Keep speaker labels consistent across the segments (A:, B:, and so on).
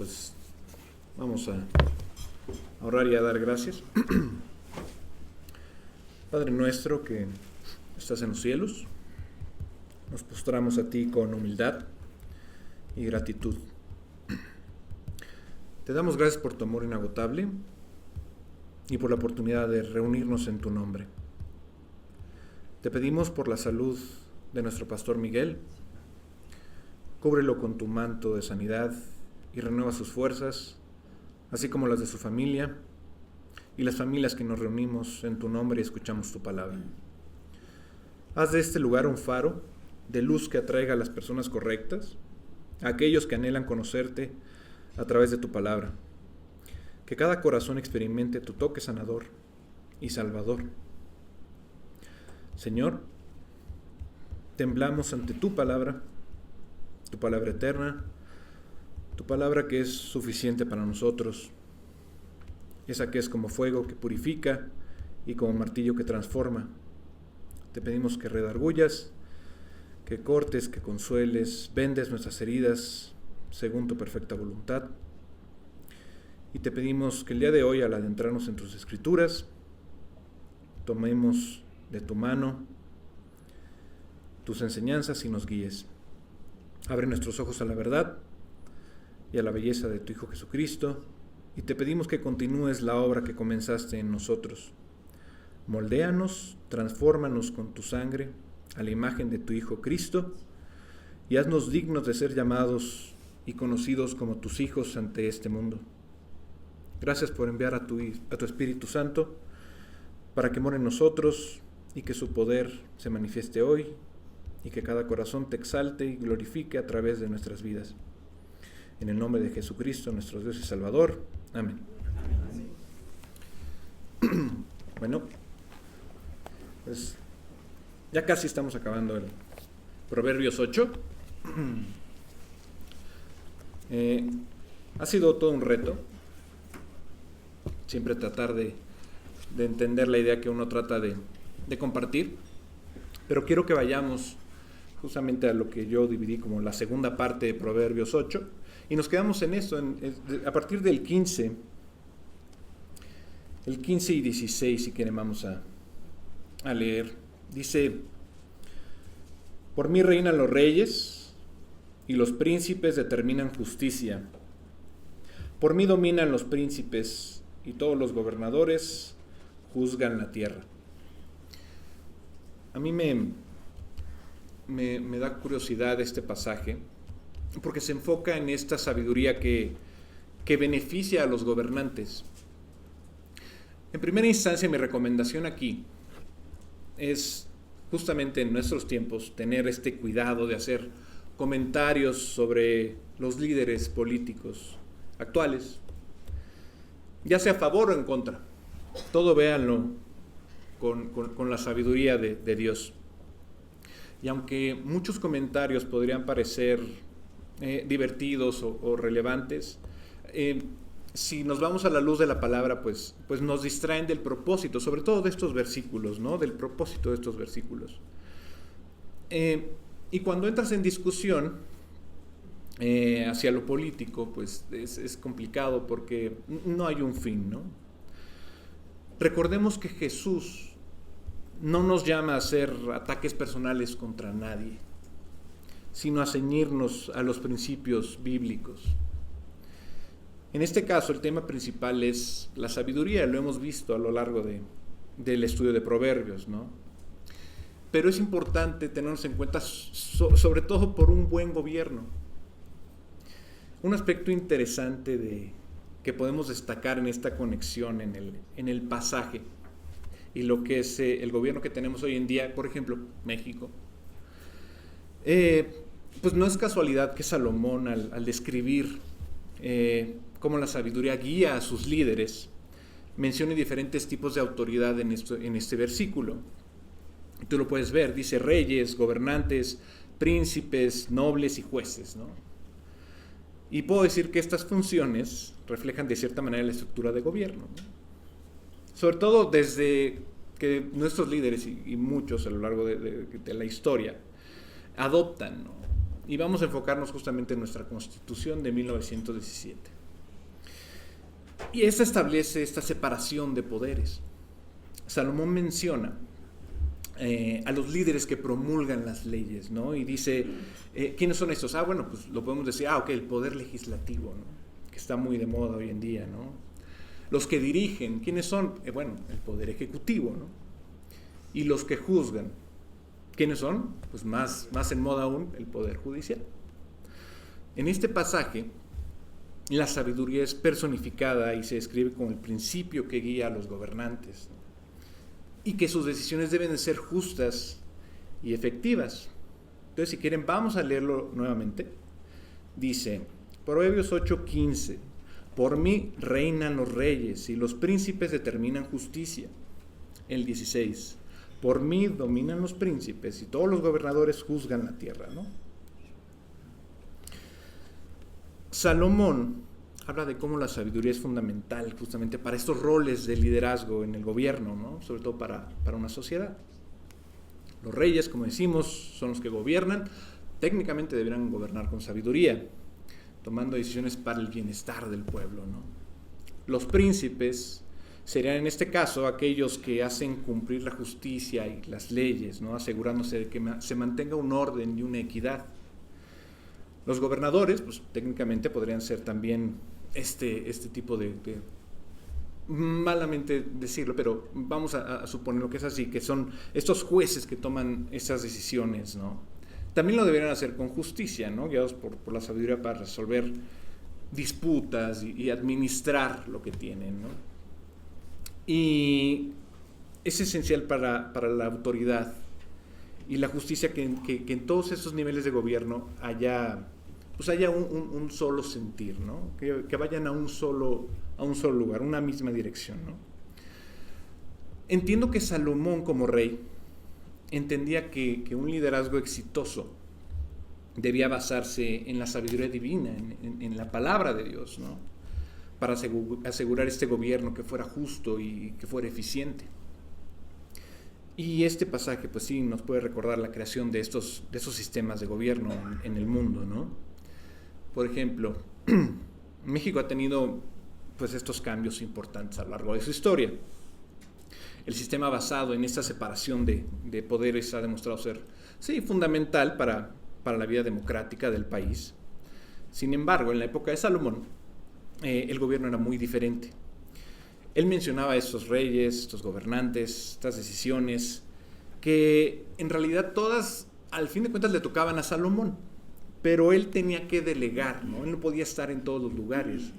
A: pues vamos a orar y a dar gracias. Padre nuestro que estás en los cielos, nos postramos a ti con humildad y gratitud. Te damos gracias por tu amor inagotable y por la oportunidad de reunirnos en tu nombre. Te pedimos por la salud de nuestro pastor Miguel. Cúbrelo con tu manto de sanidad y renueva sus fuerzas, así como las de su familia y las familias que nos reunimos en tu nombre y escuchamos tu palabra. Haz de este lugar un faro de luz que atraiga a las personas correctas, a aquellos que anhelan conocerte a través de tu palabra. Que cada corazón experimente tu toque sanador y salvador. Señor, temblamos ante tu palabra eterna, tu palabra que es suficiente para nosotros, esa que es como fuego que purifica y como martillo que transforma. Te pedimos que redargullas, que cortes, que consueles, vendes nuestras heridas según tu perfecta voluntad. Y te pedimos que el día de hoy, al adentrarnos en tus escrituras, tomemos de tu mano tus enseñanzas y nos guíes. Abre nuestros ojos a la verdad y a la belleza de tu Hijo Jesucristo, y te pedimos que continúes la obra que comenzaste en nosotros. Moldéanos, transfórmanos con tu sangre a la imagen de tu Hijo Cristo, y haznos dignos de ser llamados y conocidos como tus hijos ante este mundo. Gracias por enviar a tu Espíritu Santo para que more en nosotros y que su poder se manifieste hoy y que cada corazón te exalte y glorifique a través de nuestras vidas. En el nombre de Jesucristo, nuestro Dios y Salvador. Amén. Bueno, pues ya casi estamos acabando el Proverbios 8. Ha sido todo un reto. Siempre tratar de entender la idea que uno trata de compartir. Pero quiero que vayamos justamente a lo que yo dividí como la segunda parte de Proverbios 8. Y nos quedamos en esto, a partir del 15. El 15 y 16, si quieren, vamos a leer. Dice: por mí reinan los reyes y los príncipes determinan justicia. Por mí dominan los príncipes y todos los gobernadores juzgan la tierra. A mí me da curiosidad este pasaje porque se enfoca en esta sabiduría que beneficia a los gobernantes. En primera instancia, mi recomendación aquí es justamente en nuestros tiempos tener este cuidado de hacer comentarios sobre los líderes políticos actuales, ya sea a favor o en contra. Todo véanlo con la sabiduría de Dios. Y aunque muchos comentarios podrían parecer divertidos o relevantes, si nos vamos a la luz de la palabra, pues nos distraen del propósito, sobre todo de estos versículos, ¿no? Del propósito de estos versículos. Y cuando entras en discusión hacia lo político, pues es complicado porque no hay un fin, ¿no? Recordemos que Jesús no nos llama a hacer ataques personales contra nadie, sino a ceñirnos a los principios bíblicos. En este caso, el tema principal es la sabiduría, lo hemos visto a lo largo del estudio de Proverbios, ¿no? Pero es importante tenernos en cuenta, sobre todo por un buen gobierno. Un aspecto interesante que podemos destacar en esta conexión en el pasaje y lo que es el gobierno que tenemos hoy en día, por ejemplo, México. Pues no es casualidad que Salomón, al describir cómo la sabiduría guía a sus líderes, mencione diferentes tipos de autoridad en este versículo. Tú lo puedes ver, dice reyes, gobernantes, príncipes, nobles y jueces, ¿no? Y puedo decir que estas funciones reflejan de cierta manera la estructura de gobierno, ¿no? Sobre todo desde que nuestros líderes y muchos a lo largo de la historia adoptan, ¿no? Y vamos a enfocarnos justamente en nuestra Constitución de 1917. Y esta establece esta separación de poderes. Salomón menciona a los líderes que promulgan las leyes, ¿no? Y dice, ¿quiénes son estos? Bueno, pues lo podemos decir, el poder legislativo, ¿no? Que está muy de moda hoy en día, ¿no? Los que dirigen, ¿quiénes son? Bueno, el poder ejecutivo, ¿no? Y los que juzgan, ¿quiénes son? Pues más en moda aún, el poder judicial. En este pasaje, la sabiduría es personificada y se describe como el principio que guía a los gobernantes, ¿no? Y que sus decisiones deben de ser justas y efectivas. Entonces, si quieren, vamos a leerlo nuevamente. Dice, Proverbios 8:15, por mí reinan los reyes y los príncipes determinan justicia. El 16, por mí dominan los príncipes y todos los gobernadores juzgan la tierra, ¿no? Salomón habla de cómo la sabiduría es fundamental justamente para estos roles de liderazgo en el gobierno, ¿no? Sobre todo para una sociedad. Los reyes, como decimos, son los que gobiernan. Técnicamente deberían gobernar con sabiduría, tomando decisiones para el bienestar del pueblo, ¿no? Los príncipes serían en este caso aquellos que hacen cumplir la justicia y las leyes, ¿no? Asegurándose de que se mantenga un orden y una equidad. Los gobernadores, pues técnicamente podrían ser también este tipo de malamente decirlo, pero vamos a suponer lo que es así, que son estos jueces que toman esas decisiones, ¿no? También lo deberían hacer con justicia, ¿no? Guiados por la sabiduría para resolver disputas y administrar lo que tienen, ¿no? Y es esencial para la autoridad y la justicia que en todos esos niveles de gobierno haya un solo sentir, ¿no? Que vayan a un solo lugar, una misma dirección, ¿no? Entiendo que Salomón, como rey, entendía que un liderazgo exitoso debía basarse en la sabiduría divina, en la palabra de Dios, ¿no? Para asegurar este gobierno que fuera justo y que fuera eficiente. Y este pasaje, pues sí, nos puede recordar la creación de esos sistemas de gobierno en el mundo, ¿no? Por ejemplo, México ha tenido pues estos cambios importantes a lo largo de su historia. El sistema basado en esta separación de poderes ha demostrado ser, sí, fundamental para la vida democrática del país. Sin embargo, en la época de Salomón, el gobierno era muy diferente. Él mencionaba a estos reyes, estos gobernantes, estas decisiones, que en realidad todas, al fin de cuentas, le tocaban a Salomón, pero él tenía que delegar, ¿no? Él no podía estar en todos los lugares.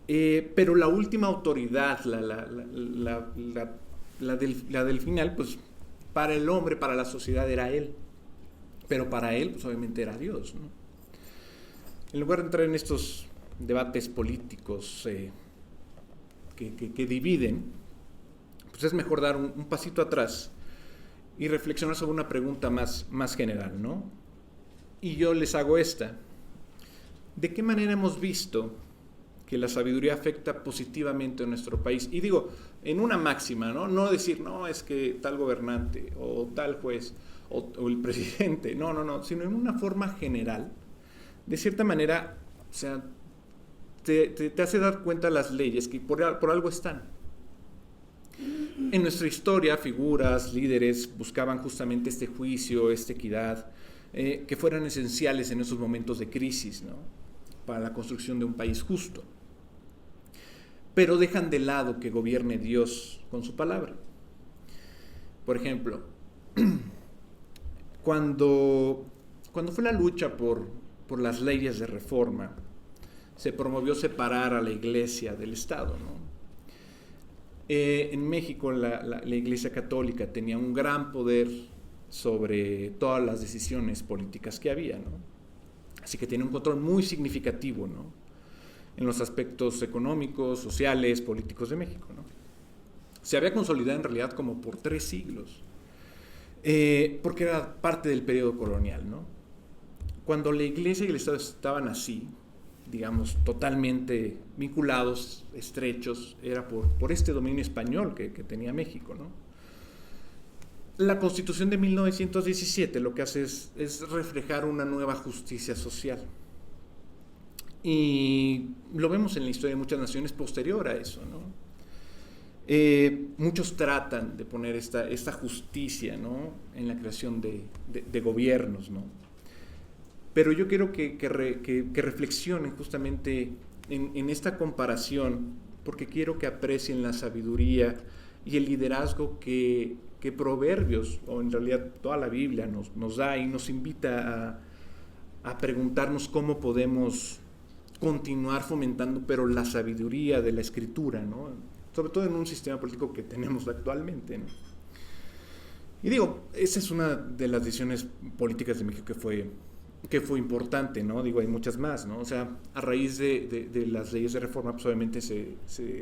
A: Pero la última autoridad, la del final, pues para el hombre, para la sociedad era él, pero para él, pues obviamente era Dios, ¿no? En lugar de entrar en estos debates políticos que dividen, pues es mejor dar un pasito atrás y reflexionar sobre una pregunta más general, ¿no? Y yo les hago esta. ¿De qué manera hemos visto que la sabiduría afecta positivamente a nuestro país? Y digo, en una máxima, ¿no? No decir, no, es que tal gobernante o tal juez o el presidente, no, sino en una forma general. De cierta manera, o sea, te hace dar cuenta las leyes que por algo están. En nuestra historia, figuras, líderes buscaban justamente este juicio, esta equidad, que fueran esenciales en esos momentos de crisis, ¿no? Para la construcción de un país justo. Pero dejan de lado que gobierne Dios con su palabra. Por ejemplo, cuando fue la lucha por las leyes de reforma, se promovió separar a la iglesia del Estado, ¿no? En México la iglesia católica tenía un gran poder sobre todas las decisiones políticas que había, ¿no? Así que tiene un control muy significativo, ¿no? En los aspectos económicos, sociales, políticos de México, ¿no? Se había consolidado en realidad como por 3 siglos, porque era parte del periodo colonial, ¿no? Cuando la iglesia y el Estado estaban así, digamos, totalmente vinculados, estrechos, era por este dominio español que tenía México, ¿no? La Constitución de 1917 lo que hace es reflejar una nueva justicia social. Y lo vemos en la historia de muchas naciones posterior a eso, ¿no? Muchos tratan de poner esta justicia, ¿no?, en la creación de gobiernos, ¿no? Pero yo quiero que reflexionen justamente en esta comparación, porque quiero que aprecien la sabiduría y el liderazgo que Proverbios, o en realidad toda la Biblia, nos da y nos invita a preguntarnos cómo podemos continuar fomentando, pero la sabiduría de la Escritura, ¿no?, sobre todo en un sistema político que tenemos actualmente, ¿no? Y digo, esa es una de las decisiones políticas de México que fue importante, ¿no? Digo, hay muchas más, ¿no? O sea, a raíz de las leyes de reforma, pues obviamente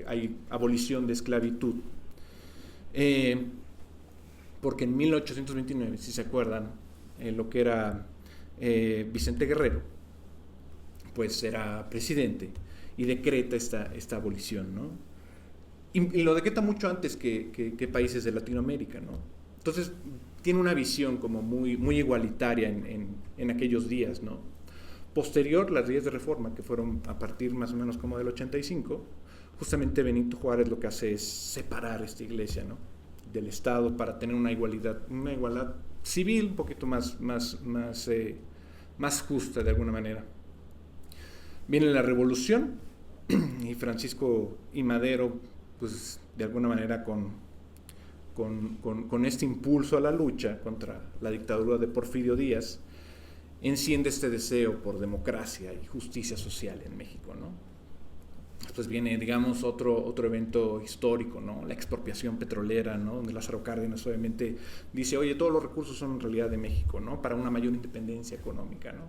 A: hay abolición de esclavitud. Porque en 1829, si se acuerdan, lo que era Vicente Guerrero, pues era presidente y decreta esta abolición, ¿no? Y lo decreta mucho antes que países de Latinoamérica, ¿no? Entonces, tiene una visión como muy igualitaria en aquellos días, ¿no? Posterior, las leyes de reforma, que fueron a partir más o menos como del 85, justamente Benito Juárez lo que hace es separar esta iglesia, ¿no?, del Estado, para tener una igualdad civil un poquito más justa de alguna manera. Viene la Revolución y Francisco I. Madero, pues de alguna manera con este impulso a la lucha contra la dictadura de Porfirio Díaz, enciende este deseo por democracia y justicia social en México, ¿no? Después viene, digamos, otro evento histórico, ¿no?, la expropiación petrolera, ¿no?, donde Lázaro Cárdenas obviamente dice, oye, todos los recursos son en realidad de México, ¿no?, para una mayor independencia económica, ¿no?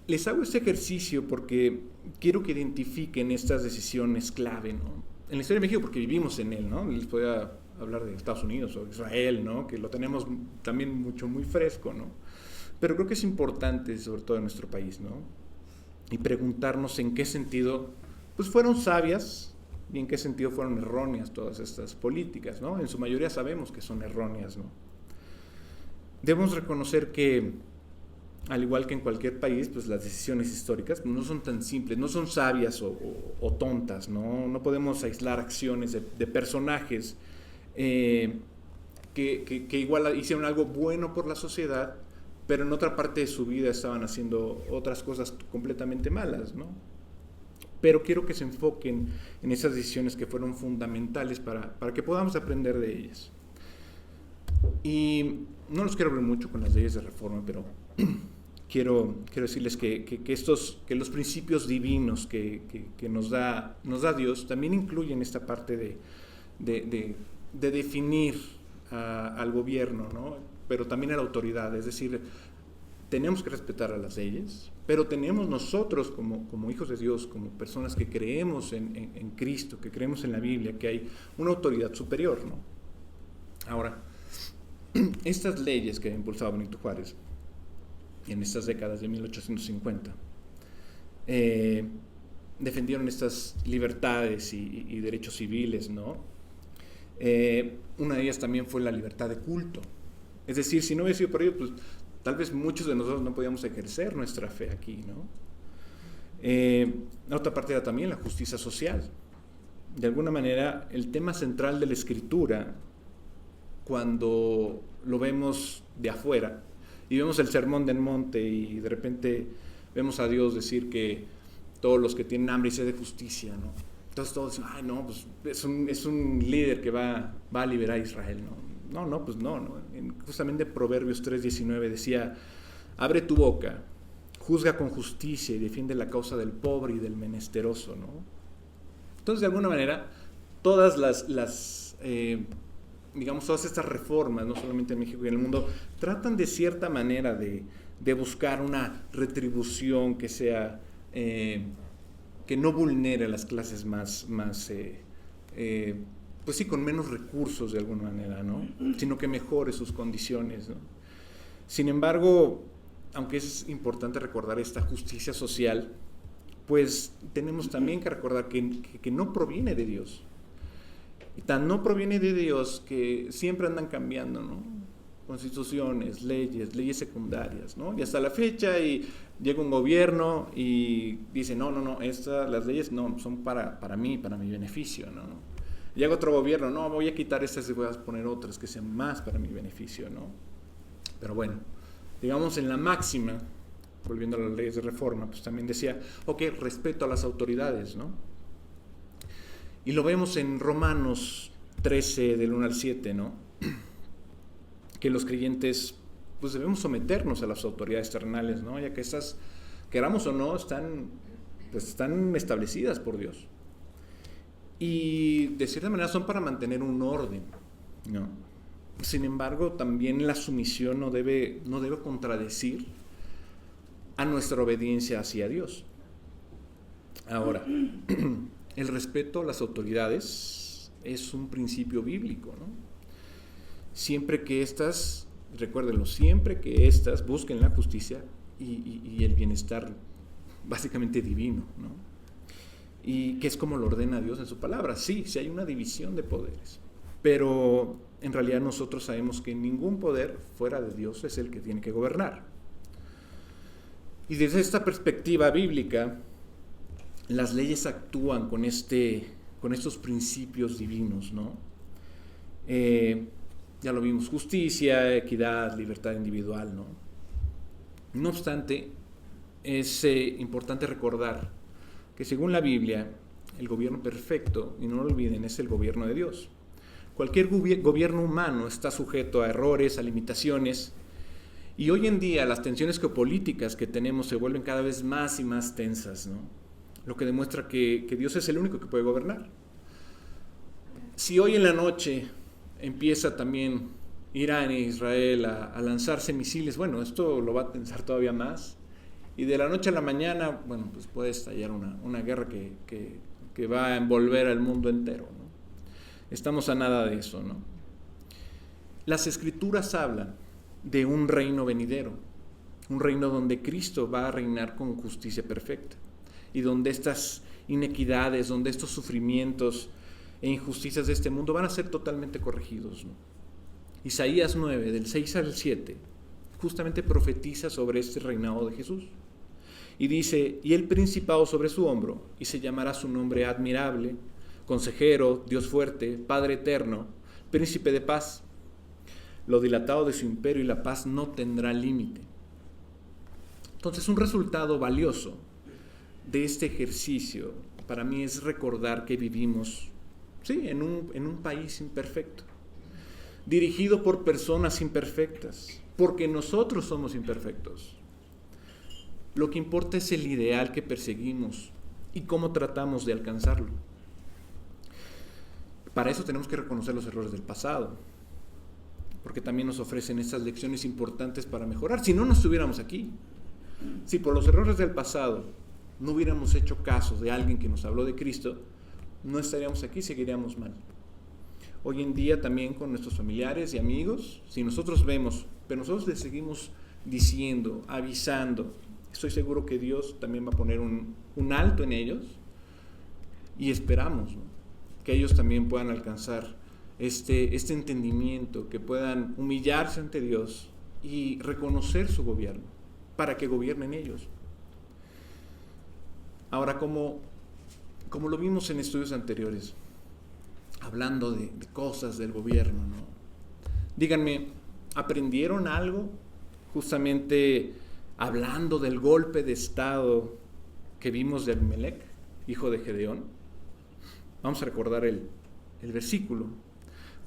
A: Les hago este ejercicio porque quiero que identifiquen estas decisiones clave, ¿no?, en la historia de México, porque vivimos en él, ¿no? Les podía hablar de Estados Unidos o Israel, ¿no?, que lo tenemos también muy fresco, ¿no? Pero creo que es importante, sobre todo en nuestro país, ¿no?, y preguntarnos en qué sentido pues fueron sabias y en qué sentido fueron erróneas todas estas políticas, ¿no? En su mayoría sabemos que son erróneas, ¿no? Debemos reconocer que, al igual que en cualquier país, pues las decisiones históricas no son tan simples, no son sabias o tontas, ¿no? No podemos aislar acciones de personajes que igual hicieron algo bueno por la sociedad, pero en otra parte de su vida estaban haciendo otras cosas completamente malas, ¿no? Pero quiero que se enfoquen en esas decisiones que fueron fundamentales para que podamos aprender de ellas. Y no los quiero hablar mucho con las leyes de reforma, pero quiero decirles que los principios divinos que nos da Dios también incluyen esta parte de definir al gobierno, ¿no?, pero también a la autoridad. Es decir, tenemos que respetar a las leyes, pero tenemos nosotros como hijos de Dios, como personas que creemos en Cristo, que creemos en la Biblia, que hay una autoridad superior, ¿no? Ahora, estas leyes que ha impulsado Benito Juárez en estas décadas de 1850 defendieron estas libertades y derechos civiles, ¿no? Una de ellas también fue la libertad de culto. Es decir, si no hubiera sido por ello, pues tal vez muchos de nosotros no podíamos ejercer nuestra fe aquí, ¿no? La otra parte era también la justicia social. De alguna manera, el tema central de la Escritura, cuando lo vemos de afuera y vemos el sermón del monte y de repente vemos a Dios decir que todos los que tienen hambre y sed de justicia, ¿no? Entonces todos dicen, ay, no, pues es un líder que va a liberar a Israel, ¿no? Pues no. Justamente Proverbios 3:19 decía, abre tu boca, juzga con justicia y defiende la causa del pobre y del menesteroso, ¿no? Entonces, de alguna manera, todas digamos, todas estas reformas, no solamente en México y en el mundo, tratan de cierta manera de buscar una retribución que sea, que no vulnere a las clases más pues sí, con menos recursos de alguna manera, ¿no? Sino que mejore sus condiciones, ¿no? Sin embargo, aunque es importante recordar esta justicia social, pues tenemos también que recordar que no proviene de Dios. Y tan no proviene de Dios que siempre andan cambiando, ¿no? Constituciones, leyes secundarias, ¿no? Y hasta la fecha y llega un gobierno y dice, no, las leyes no son para mí, para mi beneficio, ¿no? Llega otro gobierno, no, voy a quitar estas y voy a poner otras que sean más para mi beneficio, ¿no? Pero bueno, digamos en la máxima, volviendo a las leyes de reforma, pues también decía, ok, respeto a las autoridades, ¿no? Y lo vemos en Romanos 13, del 1 al 7, ¿no? Que los creyentes, pues debemos someternos a las autoridades terrenales, ¿no? Ya que estas, queramos o no, están establecidas por Dios. Y de cierta manera son para mantener un orden, ¿no? Sin embargo, también la sumisión no debe contradecir a nuestra obediencia hacia Dios. Ahora, el respeto a las autoridades es un principio bíblico, ¿no? Siempre que éstas, recuérdenlo, siempre que éstas busquen la justicia y el bienestar básicamente divino, ¿no? Y que es como lo ordena Dios en su palabra. Sí hay una división de poderes, pero en realidad nosotros sabemos que ningún poder fuera de Dios es el que tiene que gobernar. Y desde esta perspectiva bíblica, las leyes actúan con estos principios divinos, ¿no? Ya lo vimos, justicia, equidad, libertad individual, ¿no? No obstante, es importante recordar que según la Biblia, el gobierno perfecto, y no lo olviden, es el gobierno de Dios. Cualquier gobierno humano está sujeto a errores, a limitaciones, y hoy en día las tensiones geopolíticas que tenemos se vuelven cada vez más y más tensas, ¿no? Lo que demuestra que Dios es el único que puede gobernar. Si hoy en la noche empieza también Irán e Israel a lanzarse misiles, bueno, esto lo va a tensar todavía más. Y de la noche a la mañana, bueno, pues puede estallar una guerra que va a envolver al mundo entero, ¿no? Estamos a nada de eso, ¿no? Las Escrituras hablan de un reino venidero, un reino donde Cristo va a reinar con justicia perfecta y donde estas inequidades, donde estos sufrimientos e injusticias de este mundo van a ser totalmente corregidos, ¿no? Isaías 9, del 6 al 7, justamente profetiza sobre este reinado de Jesús. Y dice, y el principado sobre su hombro, y se llamará su nombre admirable, consejero, Dios fuerte, Padre eterno, príncipe de paz. Lo dilatado de su imperio y la paz no tendrá límite. Entonces, un resultado valioso de este ejercicio para mí es recordar que vivimos, sí, en un país imperfecto, dirigido por personas imperfectas, porque nosotros somos imperfectos. Lo que importa es el ideal que perseguimos y cómo tratamos de alcanzarlo. Para eso tenemos que reconocer los errores del pasado, porque también nos ofrecen estas lecciones importantes para mejorar. Si no, no estuviéramos aquí. Si por los errores del pasado no hubiéramos hecho caso de alguien que nos habló de Cristo, no estaríamos aquí, seguiríamos mal. Hoy en día también con nuestros familiares y amigos, si nosotros vemos, pero nosotros les seguimos diciendo, avisando, estoy seguro que Dios también va a poner un alto en ellos y esperamos, ¿no?, que ellos también puedan alcanzar este entendimiento, que puedan humillarse ante Dios y reconocer su gobierno para que gobiernen ellos. Ahora, como lo vimos en estudios anteriores, hablando de cosas del gobierno, ¿no? Díganme, ¿aprendieron algo justamente hablando del golpe de estado que vimos de Abimelec, hijo de Gedeón? Vamos a recordar el versículo.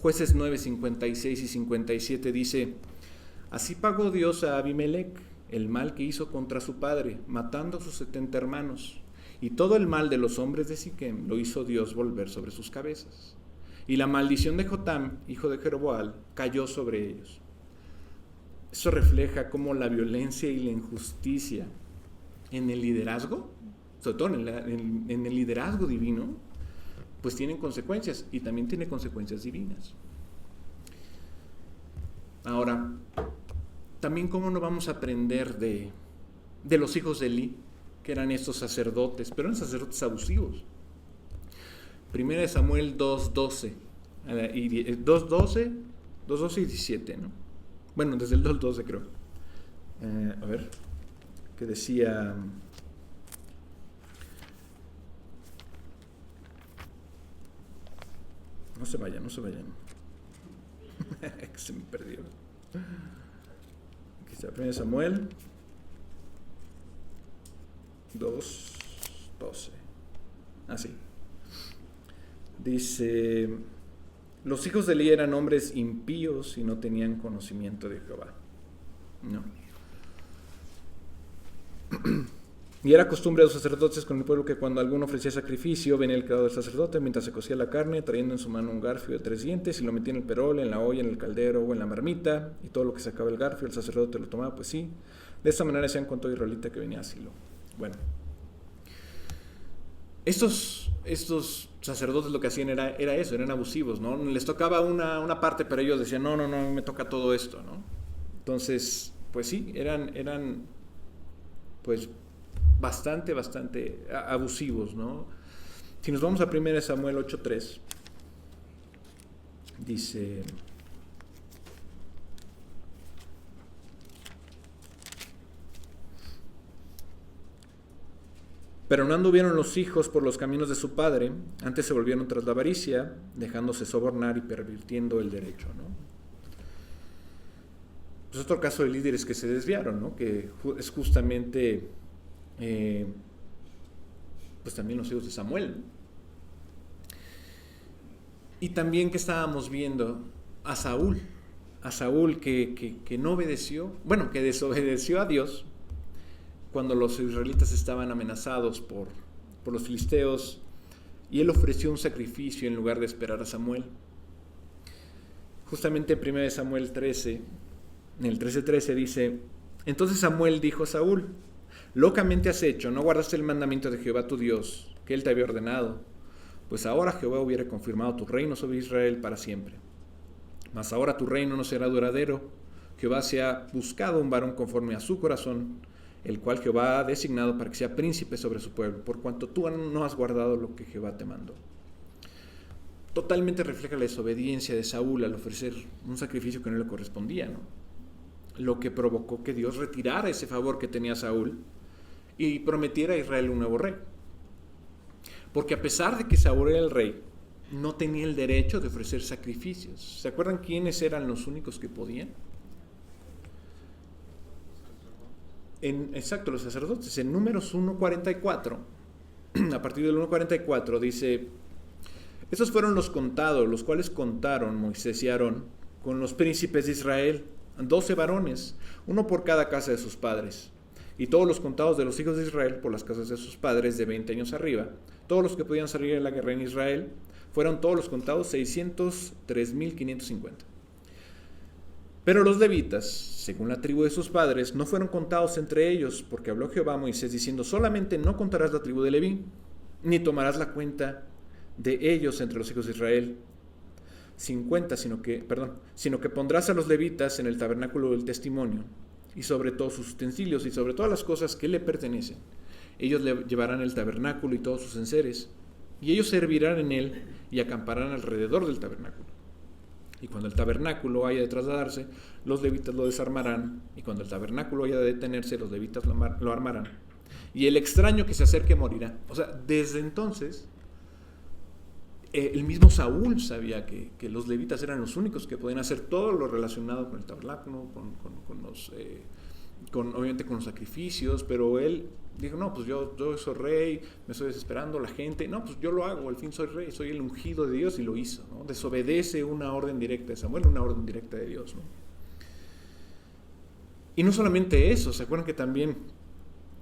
A: Jueces 9, 56 y 57 dice, así pagó Dios a Abimelec el mal que hizo contra su padre, matando a sus 70 hermanos, y todo el mal de los hombres de Siquem lo hizo Dios volver sobre sus cabezas. Y la maldición de Jotam, hijo de Jeroboam, cayó sobre ellos. Eso refleja cómo la violencia y la injusticia en el liderazgo, sobre todo en el liderazgo divino, pues tienen consecuencias, y también tiene consecuencias divinas. Ahora, también cómo no vamos a aprender de los hijos de Elí, que eran estos sacerdotes, pero eran sacerdotes abusivos. 1 Samuel 2:12 y 2.12, 2.12 y 17, ¿no? Bueno, desde el 2.12 creo. A ver, que decía... No se vayan. Se me perdió. Aquí está, 1 Samuel 2:12. Así. Dice: los hijos de Elí eran hombres impíos y no tenían conocimiento de Jehová. No. Y era costumbre de los sacerdotes con el pueblo que cuando alguno ofrecía sacrificio, venía el criado del sacerdote mientras se cocía la carne, trayendo en su mano un garfio de 3 dientes y lo metía en el perol, en la olla, en el caldero o en la marmita, y todo lo que sacaba el garfio, el sacerdote lo tomaba, pues sí. De esta manera hacían con todo israelita que venía a Silo. Bueno, estos sacerdotes lo que hacían era eso, eran abusivos, ¿no? Les tocaba una parte, pero ellos decían, no, me toca todo esto, ¿no? Entonces, pues sí, eran pues bastante abusivos, ¿no? Si nos vamos a 1 Samuel 8:3, dice: pero no anduvieron los hijos por los caminos de su padre, antes se volvieron tras la avaricia, dejándose sobornar y pervirtiendo el derecho, ¿no? Pues otro caso de líderes que se desviaron, ¿no? Que es justamente pues también los hijos de Samuel. Y también que estábamos viendo a Saúl que no obedeció, bueno, que desobedeció a Dios cuando los israelitas estaban amenazados por los filisteos, y él ofreció un sacrificio en lugar de esperar a Samuel. Justamente en 1 Samuel 13, en el 13:13 dice: entonces Samuel dijo a Saúl: locamente has hecho, no guardaste el mandamiento de Jehová tu Dios, que él te había ordenado, pues ahora Jehová hubiera confirmado tu reino sobre Israel para siempre. Mas ahora tu reino no será duradero. Jehová se ha buscado un varón conforme a su corazón, el cual Jehová ha designado para que sea príncipe sobre su pueblo, por cuanto tú no has guardado lo que Jehová te mandó. Totalmente refleja la desobediencia de Saúl al ofrecer un sacrificio que no le correspondía, ¿no? Lo que provocó que Dios retirara ese favor que tenía Saúl y prometiera a Israel un nuevo rey. Porque a pesar de que Saúl era el rey, no tenía el derecho de ofrecer sacrificios. ¿Se acuerdan quiénes eran los únicos que podían? Exacto, los sacerdotes. En Números 1:44, a partir del 1:44 dice: estos fueron los contados, los cuales contaron Moisés y Aarón con los príncipes de Israel, 12 varones, uno por cada casa de sus padres. Y todos los contados de los hijos de Israel por las casas de sus padres de 20 años arriba, todos los que podían salir a la guerra en Israel, fueron todos los contados 603.550. Pero los levitas, según la tribu de sus padres, no fueron contados entre ellos, porque habló Jehová a Moisés diciendo: solamente no contarás la tribu de Leví, ni tomarás la cuenta de ellos entre los hijos de Israel 50, sino que pondrás a los levitas en el tabernáculo del testimonio, y sobre todos sus utensilios, y sobre todas las cosas que le pertenecen. Ellos le llevarán el tabernáculo y todos sus enseres, y ellos servirán en él y acamparán alrededor del tabernáculo. Y cuando el tabernáculo haya de trasladarse, los levitas lo desarmarán, y cuando el tabernáculo haya de detenerse, los levitas lo armarán. Y el extraño que se acerque morirá. O sea, desde entonces, el mismo Saúl sabía que los levitas eran los únicos que podían hacer todo lo relacionado con el tabernáculo, obviamente con los sacrificios, pero él dijo: no, pues yo soy rey, me estoy desesperando, la gente, no, pues yo lo hago, al fin soy rey, soy el ungido de Dios, y lo hizo, ¿no? Desobedece una orden directa de Samuel, una orden directa de Dios, ¿no? Y no solamente eso, ¿se acuerdan que también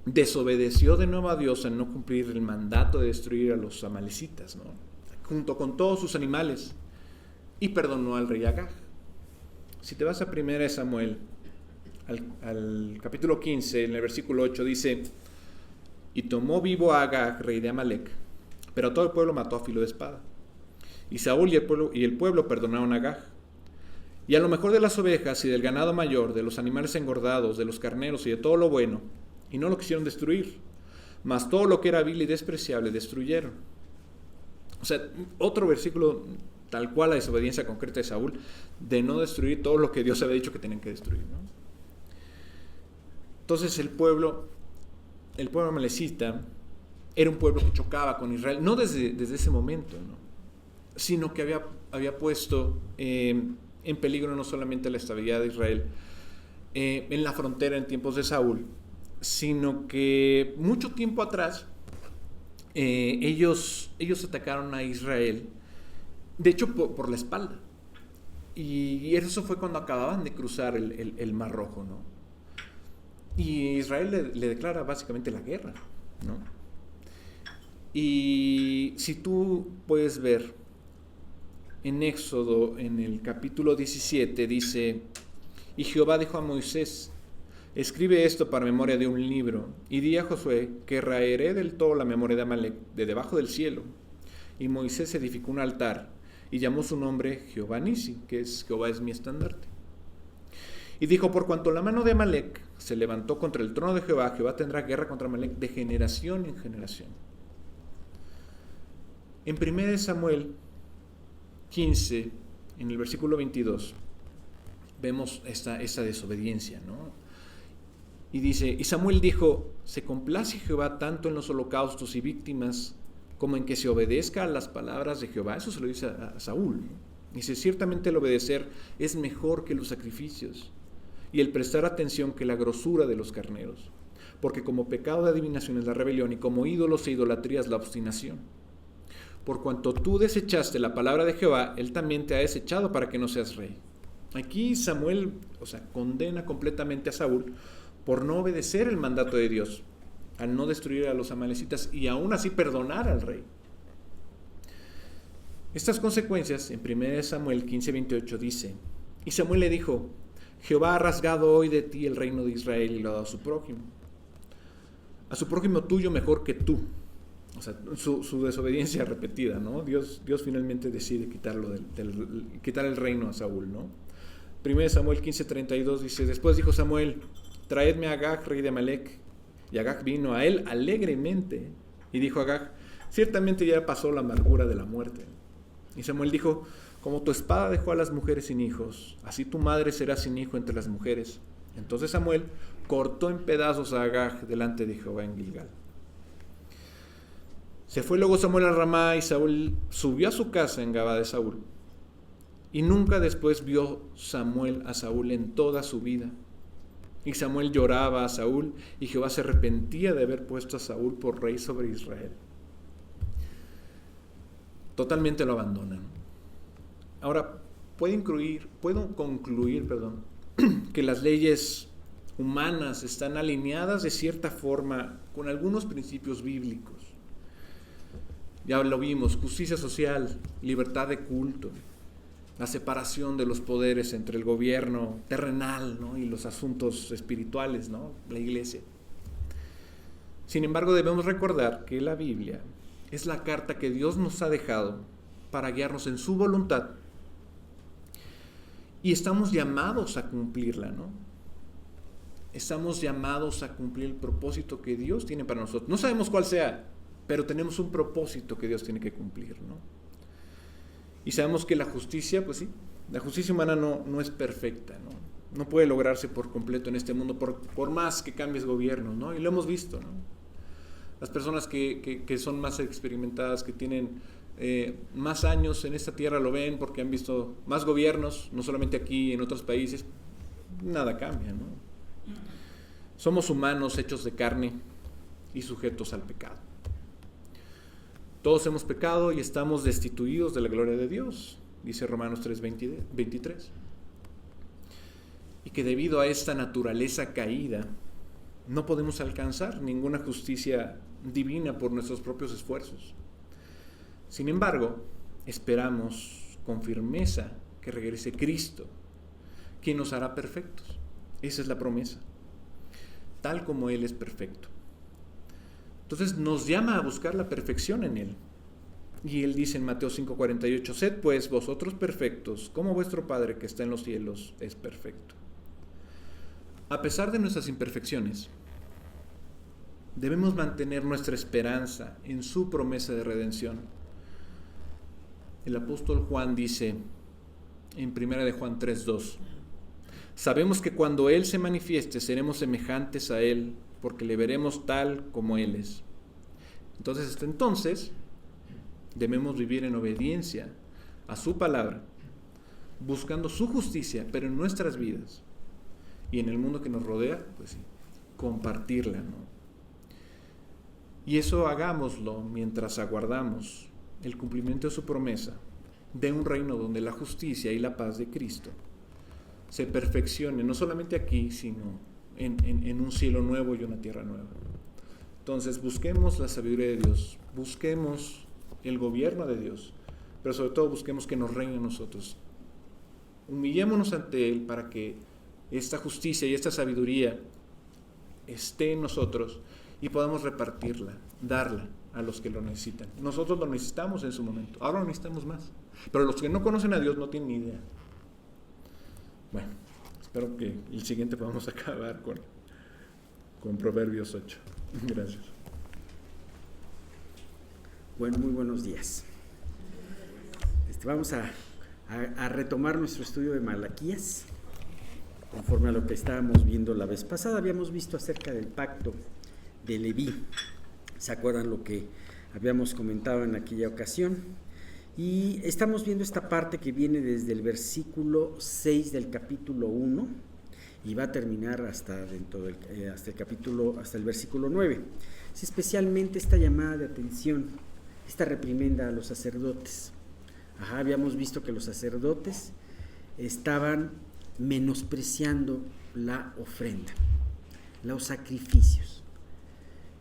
A: desobedeció de nuevo a Dios al no cumplir el mandato de destruir a los amalecitas, ¿no? Junto con todos sus animales, y perdonó al rey Agag? Si te vas a 1 Samuel, al capítulo 15, en el versículo 8, dice: y tomó vivo a Agag, rey de Amalec, pero a todo el pueblo mató a filo de espada. Y Saúl y el pueblo perdonaron a Agag. Y a lo mejor de las ovejas y del ganado mayor, de los animales engordados, de los carneros y de todo lo bueno, y no lo quisieron destruir, mas todo lo que era vil y despreciable destruyeron. O sea, otro versículo tal cual la desobediencia concreta de Saúl, de no destruir todo lo que Dios había dicho que tenían que destruir, ¿no? Entonces el pueblo amalecita era un pueblo que chocaba con Israel, no desde ese momento, ¿no? Sino que había puesto en peligro no solamente la estabilidad de Israel en la frontera en tiempos de Saúl, sino que mucho tiempo atrás ellos atacaron a Israel, de hecho por la espalda, y eso fue cuando acababan de cruzar el Mar Rojo, ¿no? Y Israel le declara básicamente la guerra, ¿no? Y si tú puedes ver en Éxodo, en el capítulo 17, dice: y Jehová dijo a Moisés: escribe esto para memoria de un libro, y di a Josué que raeré del todo la memoria de Amalek de debajo del cielo. Y Moisés edificó un altar y llamó su nombre Jehová Nisi, que es Jehová es mi estandarte. Y dijo: por cuanto la mano de Amalek se levantó contra el trono de Jehová, Jehová tendrá guerra contra Amalek de generación en generación. En 1 Samuel 15, en el versículo 22, vemos esa desobediencia, ¿no? Y dice: y Samuel dijo: ¿se complace Jehová tanto en los holocaustos y víctimas como en que se obedezca a las palabras de Jehová? Eso se lo dice a Saúl, ¿no? Dice: ciertamente el obedecer es mejor que los sacrificios, y el prestar atención que la grosura de los carneros, porque como pecado de adivinación es la rebelión, y como ídolos e idolatrías la obstinación. Por cuanto tú desechaste la palabra de Jehová, él también te ha desechado para que no seas rey. Aquí Samuel, condena completamente a Saúl por no obedecer el mandato de Dios, al no destruir a los amalecitas y aún así perdonar al rey. Estas consecuencias, en 1 Samuel 15:28 dice: y Samuel le dijo: Jehová ha rasgado hoy de ti el reino de Israel y lo ha dado a su prójimo tuyo mejor que tú. O sea, su desobediencia repetida, ¿no? Dios finalmente decide quitar el reino a Saúl, ¿no? 1 Samuel 15:32 dice: después dijo Samuel: traedme a Agag, rey de Amalek. Y Agag vino a él alegremente, y dijo a Agag: ciertamente ya pasó la amargura de la muerte. Y Samuel dijo: como tu espada dejó a las mujeres sin hijos, así tu madre será sin hijo entre las mujeres. Entonces Samuel cortó en pedazos a Agag delante de Jehová en Gilgal. Se fue luego Samuel a Ramá, y Saúl subió a su casa en Gabá de Saúl. Y nunca después vio Samuel a Saúl en toda su vida. Y Samuel lloraba a Saúl, y Jehová se arrepentía de haber puesto a Saúl por rey sobre Israel. Totalmente lo abandonan. Ahora, puedo concluir, que las leyes humanas están alineadas de cierta forma con algunos principios bíblicos. Ya lo vimos: justicia social, libertad de culto, la separación de los poderes entre el gobierno terrenal, ¿no?, y los asuntos espirituales, ¿no?, la iglesia. Sin embargo, debemos recordar que la Biblia es la carta que Dios nos ha dejado para guiarnos en su voluntad, y estamos llamados a cumplirla, ¿no? Estamos llamados a cumplir el propósito que Dios tiene para nosotros. No sabemos cuál sea, pero tenemos un propósito que Dios tiene que cumplir, ¿no? Y sabemos que la justicia, pues sí, la justicia humana no es perfecta, ¿no? No puede lograrse por completo en este mundo, por más que cambies gobiernos, ¿no? Y lo hemos visto, ¿no? Las personas que son más experimentadas, que tienen más años en esta tierra, lo ven porque han visto más gobiernos, no solamente aquí, en otros países. Nada cambia, ¿no? Somos humanos hechos de carne y sujetos al pecado. Todos hemos pecado y estamos destituidos de la gloria de Dios, dice Romanos 3:23. Y que debido a esta naturaleza caída, no podemos alcanzar ninguna justicia divina por nuestros propios esfuerzos. Sin embargo, esperamos con firmeza que regrese Cristo, quien nos hará perfectos. Esa es la promesa, tal como Él es perfecto. Entonces nos llama a buscar la perfección en Él. Y Él dice en Mateo 5:48: sed pues vosotros perfectos, como vuestro Padre que está en los cielos es perfecto. A pesar de nuestras imperfecciones, debemos mantener nuestra esperanza en su promesa de redención. El apóstol Juan dice en 1 de Juan 3:2: sabemos que cuando Él se manifieste seremos semejantes a Él, porque le veremos tal como Él es. Entonces, hasta entonces, debemos vivir en obediencia a su palabra, buscando su justicia, pero en nuestras vidas y en el mundo que nos rodea, pues sí, compartirla, ¿no? Y eso hagámoslo mientras aguardamos el cumplimiento de su promesa de un reino donde la justicia y la paz de Cristo se perfeccione, no solamente aquí, sino en un cielo nuevo y una tierra nueva. Entonces, busquemos la sabiduría de Dios, busquemos el gobierno de Dios, pero sobre todo busquemos que nos reine en nosotros. Humillémonos ante Él para que esta justicia y esta sabiduría esté en nosotros y podamos repartirla, darla a los que lo necesitan. Nosotros lo necesitamos en su momento, ahora lo necesitamos más, pero los que no conocen a Dios no tienen ni idea. Bueno, espero que el siguiente podamos acabar con Proverbios 8. Gracias.
B: Bueno, muy buenos días. Vamos a retomar nuestro estudio de Malaquías, conforme a lo que estábamos viendo la vez pasada. Habíamos visto acerca del pacto de Leví. ¿Se acuerdan lo que habíamos comentado en aquella ocasión? Y estamos viendo esta parte que viene desde el versículo 6 del capítulo 1 y va a terminar hasta el versículo 9. Es especialmente esta llamada de atención, esta reprimenda a los sacerdotes. Habíamos visto que los sacerdotes estaban menospreciando la ofrenda, los sacrificios.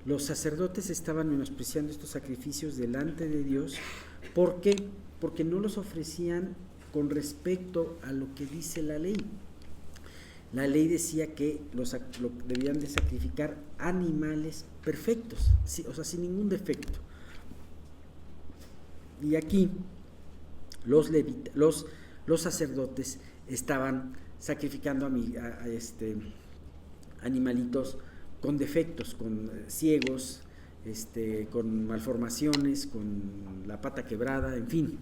B: Los sacerdotes estaban menospreciando estos sacrificios delante de Dios. ¿Por qué? Porque no los ofrecían con respecto a lo que dice la ley. La ley decía que debían de sacrificar animales perfectos, o sea, sin ningún defecto. Y aquí los sacerdotes estaban sacrificando animalitos con defectos, con ciegos, con malformaciones, con la pata quebrada, en fin.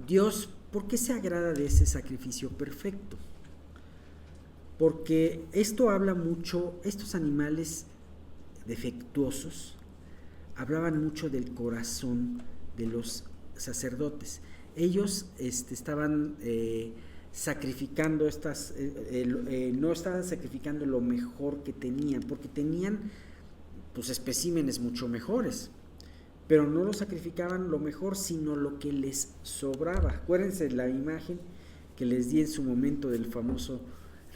B: Dios, ¿por qué se agrada de ese sacrificio perfecto? Porque esto habla mucho, estos animales defectuosos hablaban mucho del corazón de los sacerdotes. Ellos estaban sacrificando no estaban sacrificando lo mejor que tenían, porque tenían pues especímenes mucho mejores, pero no lo sacrificaban lo mejor, sino lo que les sobraba. Acuérdense de la imagen que les di en su momento del famoso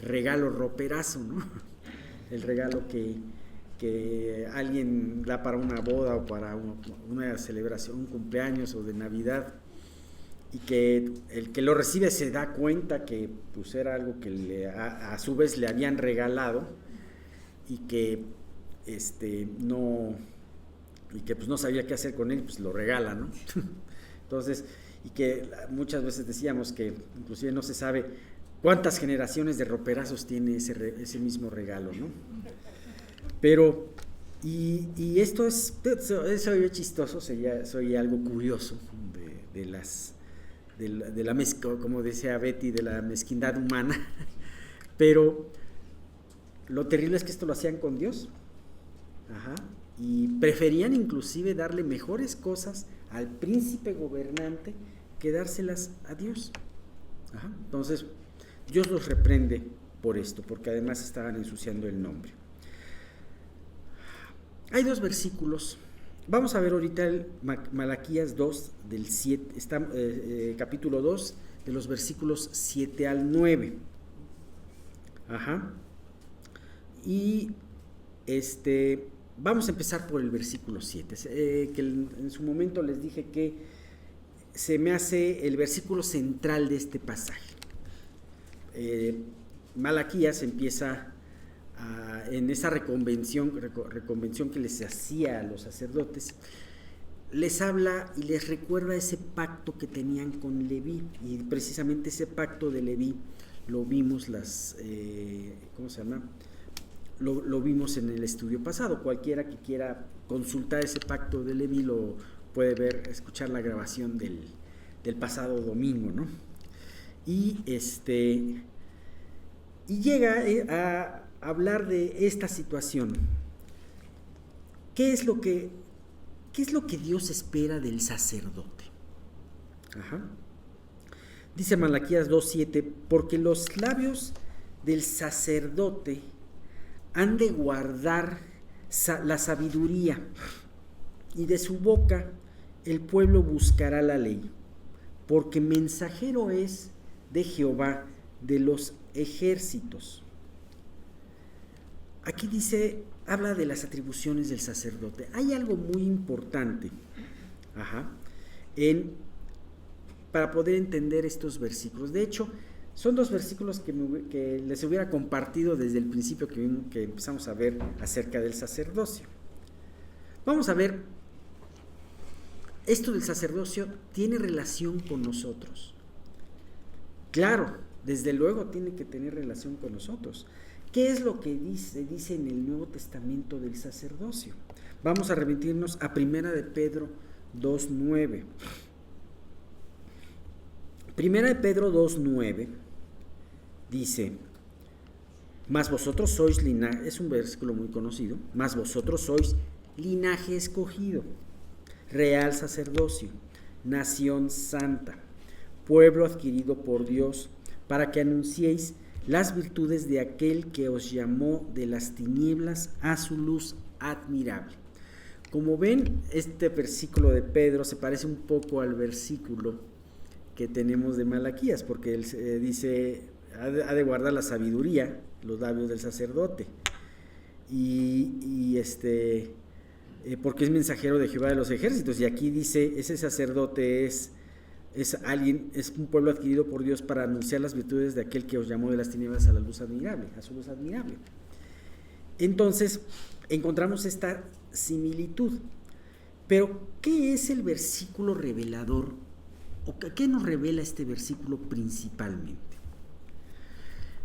B: regalo roperazo, ¿no? El regalo que alguien da para una boda o para una celebración, un cumpleaños o de Navidad, y que el que lo recibe se da cuenta que pues era algo que a su vez le habían regalado y que no sabía qué hacer con él, pues lo regala, ¿no? Entonces, y que muchas veces decíamos que inclusive no se sabe cuántas generaciones de roperazos tiene ese mismo regalo, ¿no? Pero, y esto eso oye chistoso, soy algo curioso como decía Betty, de la mezquindad humana, pero lo terrible es que esto lo hacían con Dios. Y preferían inclusive darle mejores cosas al príncipe gobernante que dárselas a Dios. Entonces, Dios los reprende por esto, porque además estaban ensuciando el nombre. Hay dos versículos. Vamos a ver ahorita el Malaquías 2, del 7, capítulo 2, de los versículos 7 al 9. Y vamos a empezar por el versículo 7, que en su momento les dije que se me hace el versículo central de este pasaje. Malaquías empieza en esa reconvención que les hacía a los sacerdotes, les habla y les recuerda ese pacto que tenían con Leví, y precisamente ese pacto de Leví lo vimos lo vimos en el estudio pasado. Cualquiera que quiera consultar ese pacto de Leví lo puede escuchar la grabación del pasado domingo, ¿no? Y llega a hablar de esta situación. ¿Qué es lo que Dios espera del sacerdote? Dice Malaquías 2:7, porque los labios del sacerdote han de guardar la sabiduría, y de su boca el pueblo buscará la ley, porque mensajero es de Jehová de los ejércitos. Aquí habla de las atribuciones del sacerdote. Hay algo muy importante para poder entender estos versículos. De hecho, son dos versículos que les hubiera compartido desde el principio que empezamos a ver acerca del sacerdocio. Vamos a ver, esto del sacerdocio tiene relación con nosotros. Claro, desde luego tiene que tener relación con nosotros. ¿Qué es lo que dice en el Nuevo Testamento del sacerdocio? Vamos a remitirnos a 1 de Pedro 2:9. 1 de Pedro 2:9 dice, mas vosotros sois linaje, es un versículo muy conocido, mas vosotros sois linaje escogido, real sacerdocio, nación santa, pueblo adquirido por Dios, para que anunciéis las virtudes de aquel que os llamó de las tinieblas a su luz admirable. Como ven, este versículo de Pedro se parece un poco al versículo que tenemos de Malaquías, porque él dice, ha de guardar la sabiduría, los labios del sacerdote, porque es mensajero de Jehová de los ejércitos, y aquí dice, ese sacerdote es un pueblo adquirido por Dios para anunciar las virtudes de aquel que os llamó de las tinieblas a la luz admirable, a su luz admirable. Entonces, encontramos esta similitud. Pero, ¿qué es el versículo revelador? ¿O qué nos revela este versículo principalmente?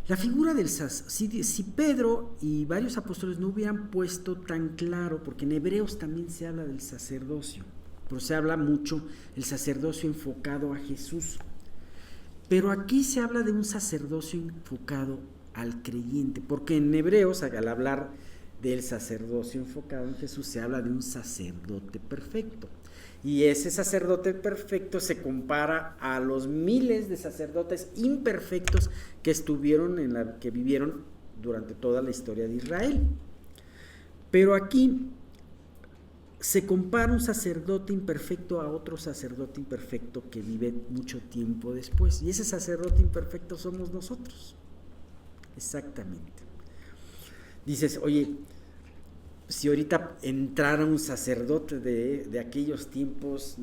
B: La figura del sacerdote, si Pedro y varios apóstoles no hubieran puesto tan claro, porque en Hebreos también se habla del sacerdocio, pero se habla mucho el sacerdocio enfocado a Jesús. Pero aquí se habla de un sacerdocio enfocado al creyente, porque en Hebreos, al hablar del sacerdocio enfocado en Jesús, se habla de un sacerdote perfecto. Y ese sacerdote perfecto se compara a los miles de sacerdotes imperfectos que vivieron durante toda la historia de Israel. Pero aquí se compara un sacerdote imperfecto a otro sacerdote imperfecto que vive mucho tiempo después. Y ese sacerdote imperfecto somos nosotros. Exactamente. Dices, oye, si ahorita entrara un sacerdote de aquellos tiempos,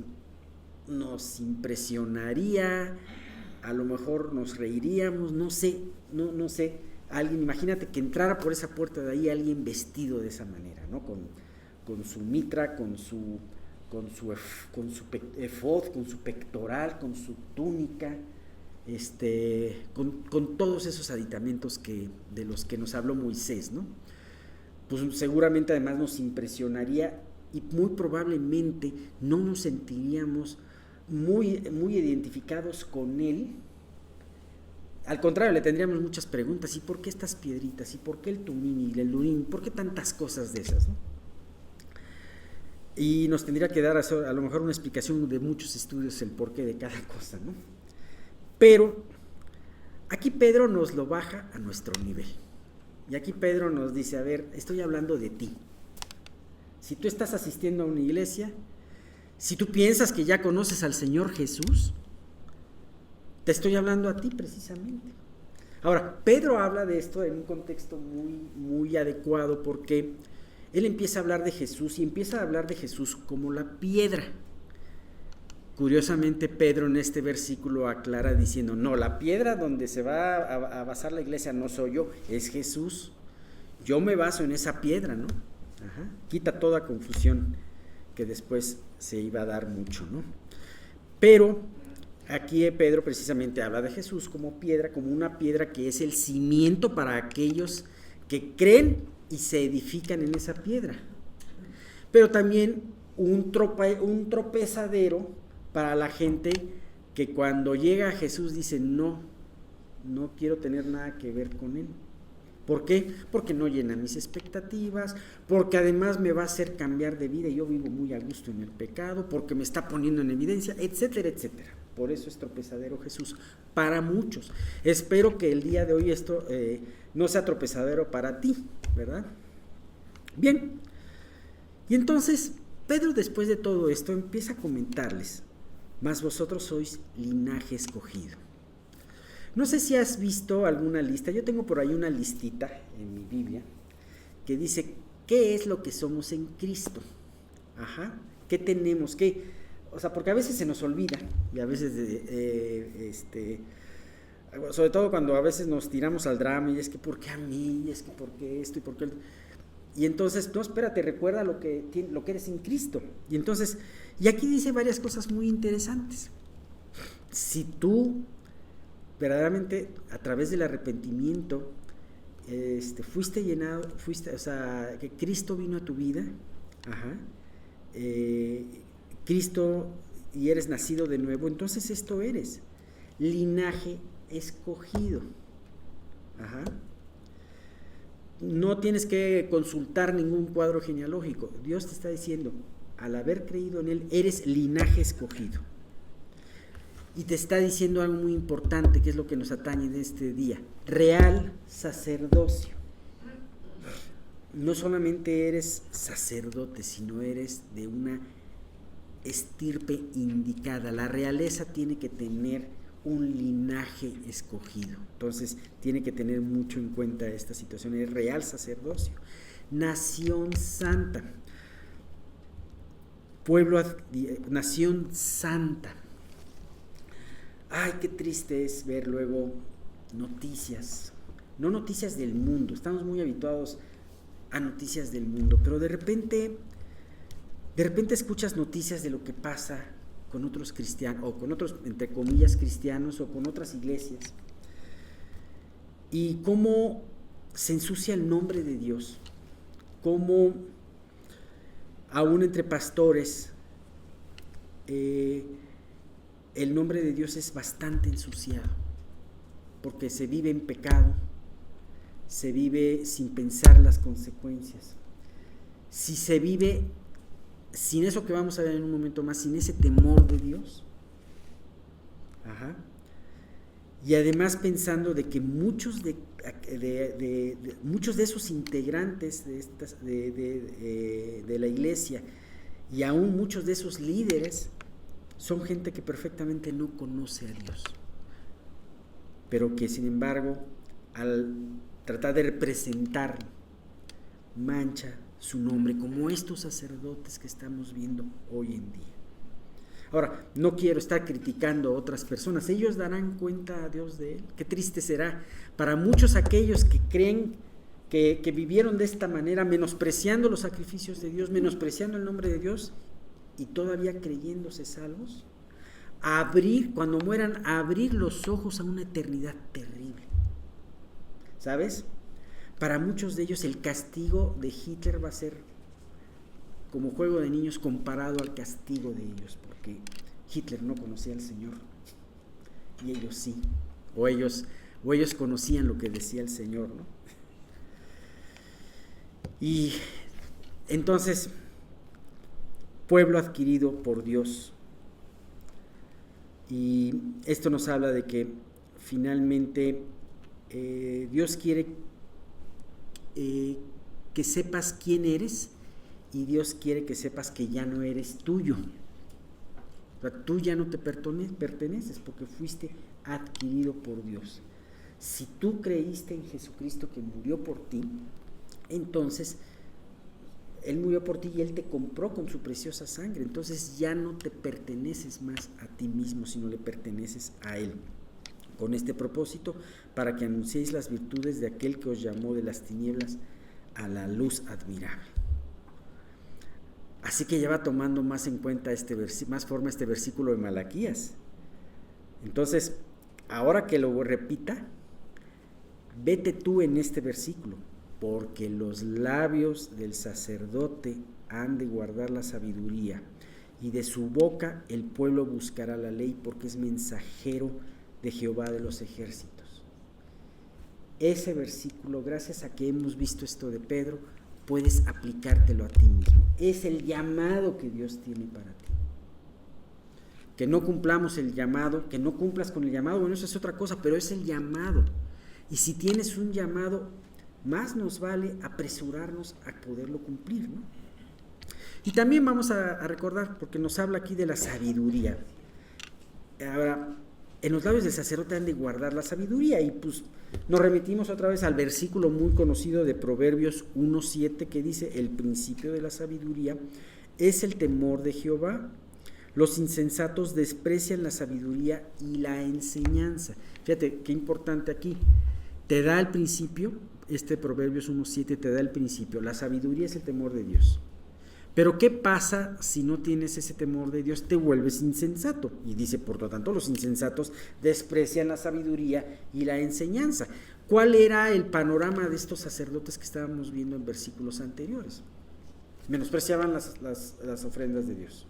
B: nos impresionaría, a lo mejor nos reiríamos, no sé, alguien, imagínate que entrara por esa puerta de ahí alguien vestido de esa manera, ¿no? Con su mitra, con su efod, con su pectoral, con su túnica, con todos esos aditamentos de los que nos habló Moisés, ¿no? Pues seguramente además nos impresionaría y muy probablemente no nos sentiríamos muy, muy identificados con él. Al contrario, le tendríamos muchas preguntas. ¿Y por qué estas piedritas? ¿Y por qué el tumín y el urín? ¿Por qué tantas cosas de esas, no? Y nos tendría que dar a lo mejor una explicación de muchos estudios el porqué de cada cosa, ¿no? Pero aquí Pedro nos lo baja a nuestro nivel. Y aquí Pedro nos dice, a ver, estoy hablando de ti. Si tú estás asistiendo a una iglesia, si tú piensas que ya conoces al Señor Jesús, te estoy hablando a ti precisamente. Ahora, Pedro habla de esto en un contexto muy, muy adecuado, porque él empieza a hablar de Jesús y empieza a hablar de Jesús como la piedra. Curiosamente, Pedro en este versículo aclara diciendo, no, la piedra donde se va a basar la iglesia no soy yo, es Jesús. Yo me baso en esa piedra, ¿no? Quita toda confusión que después se iba a dar mucho, ¿no? Pero aquí Pedro precisamente habla de Jesús como piedra, como una piedra que es el cimiento para aquellos que creen y se edifican en esa piedra. Pero también un tropezadero para la gente que cuando llega a Jesús dice, no quiero tener nada que ver con él. ¿Por qué? Porque no llena mis expectativas, porque además me va a hacer cambiar de vida y yo vivo muy a gusto en el pecado, porque me está poniendo en evidencia, etcétera, etcétera. Por eso es tropezadero Jesús para muchos. Espero que el día de hoy esto no sea tropezadero para ti, ¿verdad? Bien, y entonces Pedro, después de todo esto, empieza a comentarles, mas vosotros sois linaje escogido. No sé si has visto alguna lista, yo tengo por ahí una listita en mi Biblia que dice, ¿qué es lo que somos en Cristo? ¿Qué tenemos? O sea, porque a veces se nos olvida, y a veces, sobre todo cuando a veces nos tiramos al drama, y es que ¿por qué a mí? Y es que ¿por qué esto? Y ¿por qué? Y entonces, no, espérate, recuerda lo que eres en Cristo. Y entonces, y aquí dice varias cosas muy interesantes. Si tú verdaderamente a través del arrepentimiento fuiste llenado, o sea, que Cristo vino a tu vida, Cristo, y eres nacido de nuevo, entonces esto eres linaje escogido. No tienes que consultar ningún cuadro genealógico. Dios te está diciendo, al haber creído en Él, eres linaje escogido. Y te está diciendo algo muy importante, que es lo que nos atañe en este día: real sacerdocio. No solamente eres sacerdote, sino eres de una estirpe indicada. La realeza tiene que tener un linaje escogido. Entonces tiene que tener mucho en cuenta esta situación. Es real sacerdocio, nación santa, nación santa. Ay, qué triste es ver luego noticias, no noticias del mundo, estamos muy habituados a noticias del mundo, pero de repente escuchas noticias de lo que pasa con otros cristianos, o con otros, entre comillas, cristianos, o con otras iglesias, y cómo se ensucia el nombre de Dios, cómo aún entre pastores el nombre de Dios es bastante ensuciado, porque se vive en pecado, se vive sin pensar las consecuencias. Si se vive sin eso que vamos a ver en un momento más, sin ese temor de Dios, y además pensando de que muchos de esos integrantes de la iglesia, y aún muchos de esos líderes, son gente que perfectamente no conoce a Dios, pero que sin embargo, al tratar de representar, mancha su nombre, como estos sacerdotes que estamos viendo hoy en día. Ahora, no quiero estar criticando a otras personas, ellos darán cuenta a Dios de él. Qué triste será para muchos aquellos que creen que vivieron de esta manera, menospreciando los sacrificios de Dios, menospreciando el nombre de Dios, y todavía creyéndose salvos, cuando mueran, abrir los ojos a una eternidad terrible. ¿Sabes? Para muchos de ellos el castigo de Hitler va a ser como juego de niños comparado al castigo de ellos, porque Hitler no conocía al Señor y ellos sí, o ellos conocían lo que decía el Señor, ¿no? Y entonces, pueblo adquirido por Dios, y esto nos habla de que finalmente Dios quiere que sepas quién eres, y Dios quiere que sepas que ya no eres tuyo. O sea, tú ya no te perteneces, porque fuiste adquirido por Dios. Si tú creíste en Jesucristo que murió por ti, entonces Él murió por ti y Él te compró con su preciosa sangre. Entonces ya no te perteneces más a ti mismo, sino le perteneces a Él. Con este propósito, para que anunciéis las virtudes de aquel que os llamó de las tinieblas a la luz admirable. Así que ya va tomando más en cuenta más forma este versículo de Malaquías. Entonces, ahora que lo repita, vete tú en este versículo, porque los labios del sacerdote han de guardar la sabiduría, y de su boca el pueblo buscará la ley, porque es mensajero de Jehová de los ejércitos. Ese versículo, gracias a que hemos visto esto de Pedro, puedes aplicártelo a ti mismo. Es el llamado que Dios tiene para ti. Que no cumplamos el llamado, que no cumplas con el llamado, bueno, eso es otra cosa, pero es el llamado. Y si tienes un llamado, más nos vale apresurarnos a poderlo cumplir, ¿no? Y también vamos a recordar, porque nos habla aquí de la sabiduría. Ahora, en los labios del sacerdote han de guardar la sabiduría, y pues nos remitimos otra vez al versículo muy conocido de Proverbios 1:7, que dice: el principio de la sabiduría es el temor de Jehová. Los insensatos desprecian la sabiduría y la enseñanza. Fíjate qué importante aquí. Te da el principio, este Proverbios 1:7 te da el principio. La sabiduría es el temor de Dios. Pero ¿qué pasa si no tienes ese temor de Dios? Te vuelves insensato. Y dice, por lo tanto, los insensatos desprecian la sabiduría y la enseñanza. ¿Cuál era el panorama de estos sacerdotes que estábamos viendo en versículos anteriores? Menospreciaban las ofrendas de Dios.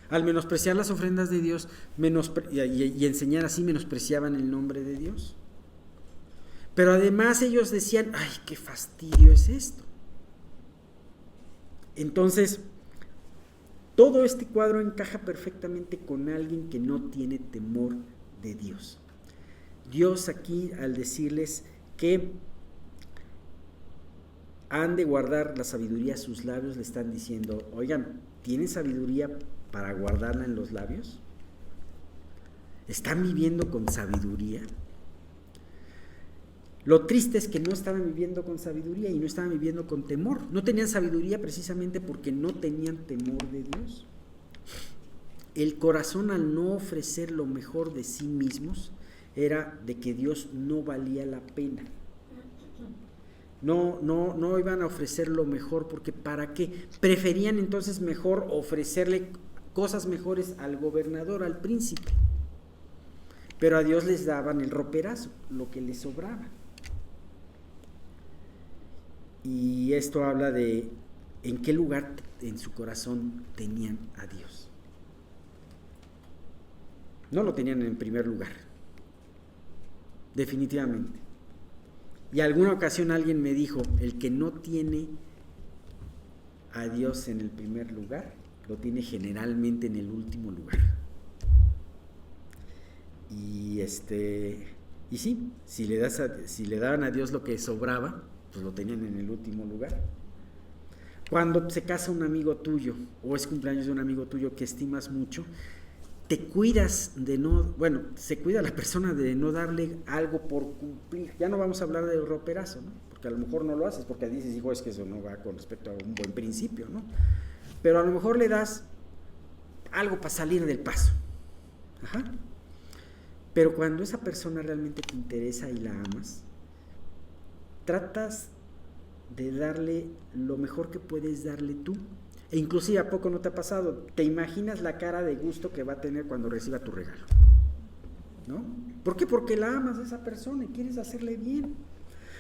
B: Al menospreciar las ofrendas de Dios y enseñar así, menospreciaban el nombre de Dios. Pero además ellos decían, ¡ay, qué fastidio es esto! Entonces, todo este cuadro encaja perfectamente con alguien que no tiene temor de Dios. Dios aquí, al decirles que han de guardar la sabiduría a sus labios, le están diciendo, oigan, ¿tienen sabiduría para guardarla en los labios? ¿Están viviendo con sabiduría? Lo triste es que no estaban viviendo con sabiduría y no estaban viviendo con temor. No tenían sabiduría precisamente porque no tenían temor de Dios. El corazón, al no ofrecer lo mejor de sí mismos, era de que Dios no valía la pena. No iban a ofrecer lo mejor, porque ¿para qué? Preferían entonces mejor ofrecerle cosas mejores al gobernador, al príncipe. Pero a Dios les daban el roperazo, lo que les sobraba. Y esto habla de en qué lugar en su corazón tenían a Dios. No lo tenían en primer lugar, definitivamente. Y alguna ocasión alguien me dijo, el que no tiene a Dios en el primer lugar, lo tiene generalmente en el último lugar. Y sí, si le daban a Dios lo que sobraba, pues lo tenían en el último lugar. Cuando se casa un amigo tuyo o es cumpleaños de un amigo tuyo que estimas mucho, te cuidas de se cuida la persona de no darle algo por cumplir. Ya no vamos a hablar del roperazo, ¿no? Porque a lo mejor no lo haces, porque dices, hijo, es que eso no va con respecto a un buen principio, ¿no? Pero a lo mejor le das algo para salir del paso. Ajá. Pero cuando esa persona realmente te interesa y la amas, tratas de darle lo mejor que puedes darle tú. E inclusive, ¿a poco no te ha pasado? ¿Te imaginas la cara de gusto que va a tener cuando reciba tu regalo? ¿No? ¿Por qué? Porque la amas a esa persona y quieres hacerle bien.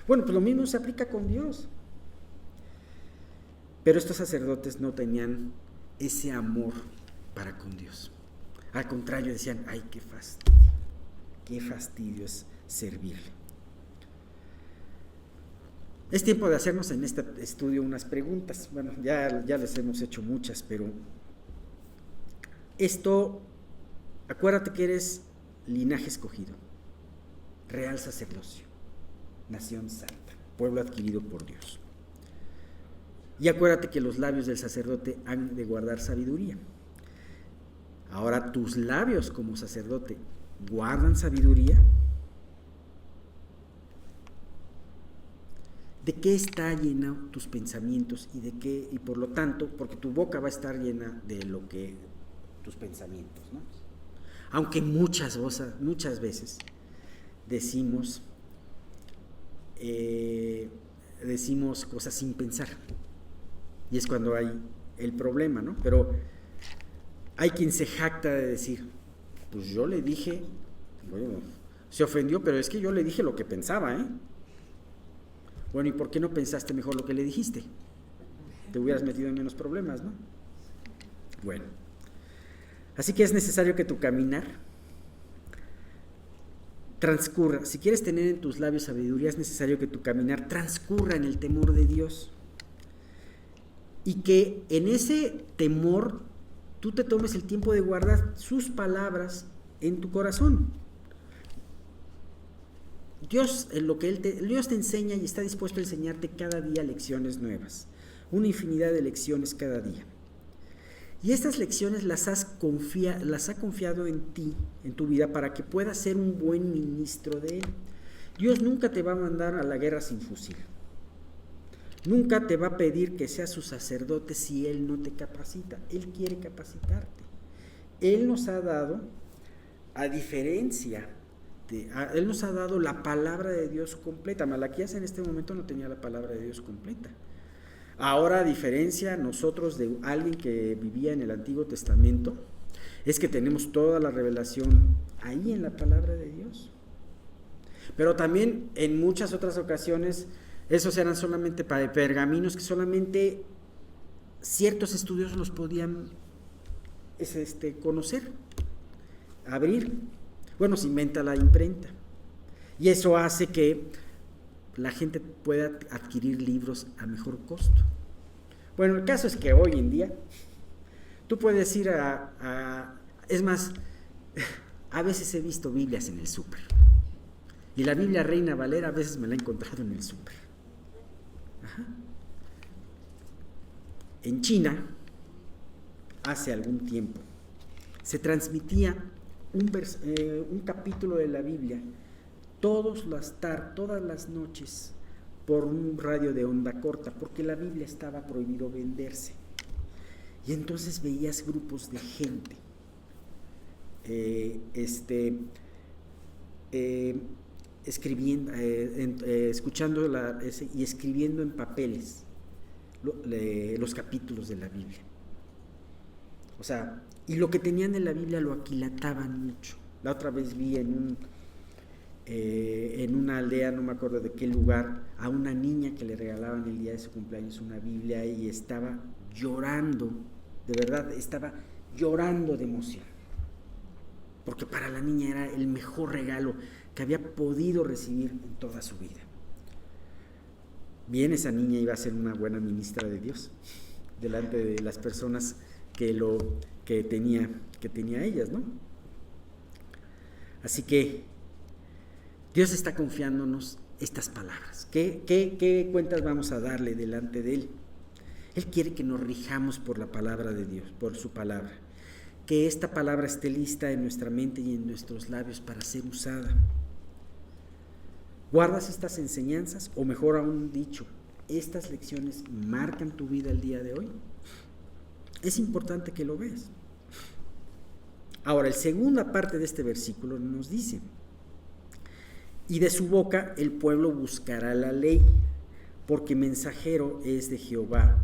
B: Bueno, pues lo mismo se aplica con Dios. Pero estos sacerdotes no tenían ese amor para con Dios. Al contrario, decían, ay, qué fastidio es servirle. Es tiempo de hacernos en este estudio unas preguntas. Bueno, ya les hemos hecho muchas, pero esto, acuérdate que eres linaje escogido, real sacerdocio, nación santa, pueblo adquirido por Dios. Y acuérdate que los labios del sacerdote han de guardar sabiduría. Ahora, tus labios como sacerdote guardan sabiduría. ¿De qué está lleno tus pensamientos y por lo tanto, porque tu boca va a estar llena de lo que tus pensamientos, ¿no? Aunque muchas veces decimos cosas sin pensar, y es cuando hay el problema, ¿no? Pero hay quien se jacta de decir, pues yo le dije, bueno, se ofendió, pero es que yo le dije lo que pensaba, ¿eh? Bueno, ¿y por qué no pensaste mejor lo que le dijiste? te hubieras metido en menos problemas, ¿no? Bueno, así que es necesario que tu caminar transcurra. Si quieres tener en tus labios sabiduría, es necesario que tu caminar transcurra en el temor de Dios. Y que en ese temor tú te tomes el tiempo de guardar sus palabras en tu corazón. Dios te enseña y está dispuesto a enseñarte cada día lecciones nuevas, una infinidad de lecciones cada día. Y estas lecciones las ha confiado en ti, en tu vida, para que puedas ser un buen ministro de Él. Dios nunca te va a mandar a la guerra sin fusil. Nunca te va a pedir que seas su sacerdote si Él no te capacita. Él quiere capacitarte. Él nos ha dado, Él nos ha dado la palabra de Dios completa. Malaquías en este momento no tenía la palabra de Dios completa. Ahora, a diferencia nosotros de alguien que vivía en el Antiguo Testamento, es que tenemos toda la revelación ahí en la palabra de Dios. Pero también en muchas otras ocasiones esos eran solamente pergaminos que solamente ciertos estudiosos los podían conocer, abrir. Bueno, se inventa la imprenta y eso hace que la gente pueda adquirir libros a mejor costo. Bueno, el caso es que hoy en día tú puedes ir es más, a veces he visto Biblias en el súper y la Biblia Reina Valera a veces me la he encontrado en el súper. En China, hace algún tiempo, se transmitía un capítulo de la Biblia todas las noches por un radio de onda corta, porque la Biblia estaba prohibido venderse. Y entonces veías grupos de gente escribiendo, escuchando y escribiendo en papeles los capítulos de la Biblia. O sea, y lo que tenían en la Biblia lo aquilataban mucho. La otra vez vi en una aldea, no me acuerdo de qué lugar, a una niña que le regalaban el día de su cumpleaños una Biblia y estaba llorando, de verdad, estaba llorando de emoción, porque para la niña era el mejor regalo que había podido recibir en toda su vida. Bien, esa niña iba a ser una buena ministra de Dios delante de las personas que tenía ellas, ¿no? Así que Dios está confiándonos estas palabras. ¿Qué cuentas vamos a darle delante de Él? Él quiere que nos rijamos por la palabra de Dios, por su palabra. Que esta palabra esté lista en nuestra mente y en nuestros labios para ser usada. ¿Guardas estas enseñanzas? O mejor aún dicho, ¿estas lecciones marcan tu vida el día de hoy? Es importante que lo veas. Ahora, la segunda parte de este versículo nos dice: y de su boca el pueblo buscará la ley, porque mensajero es de Jehová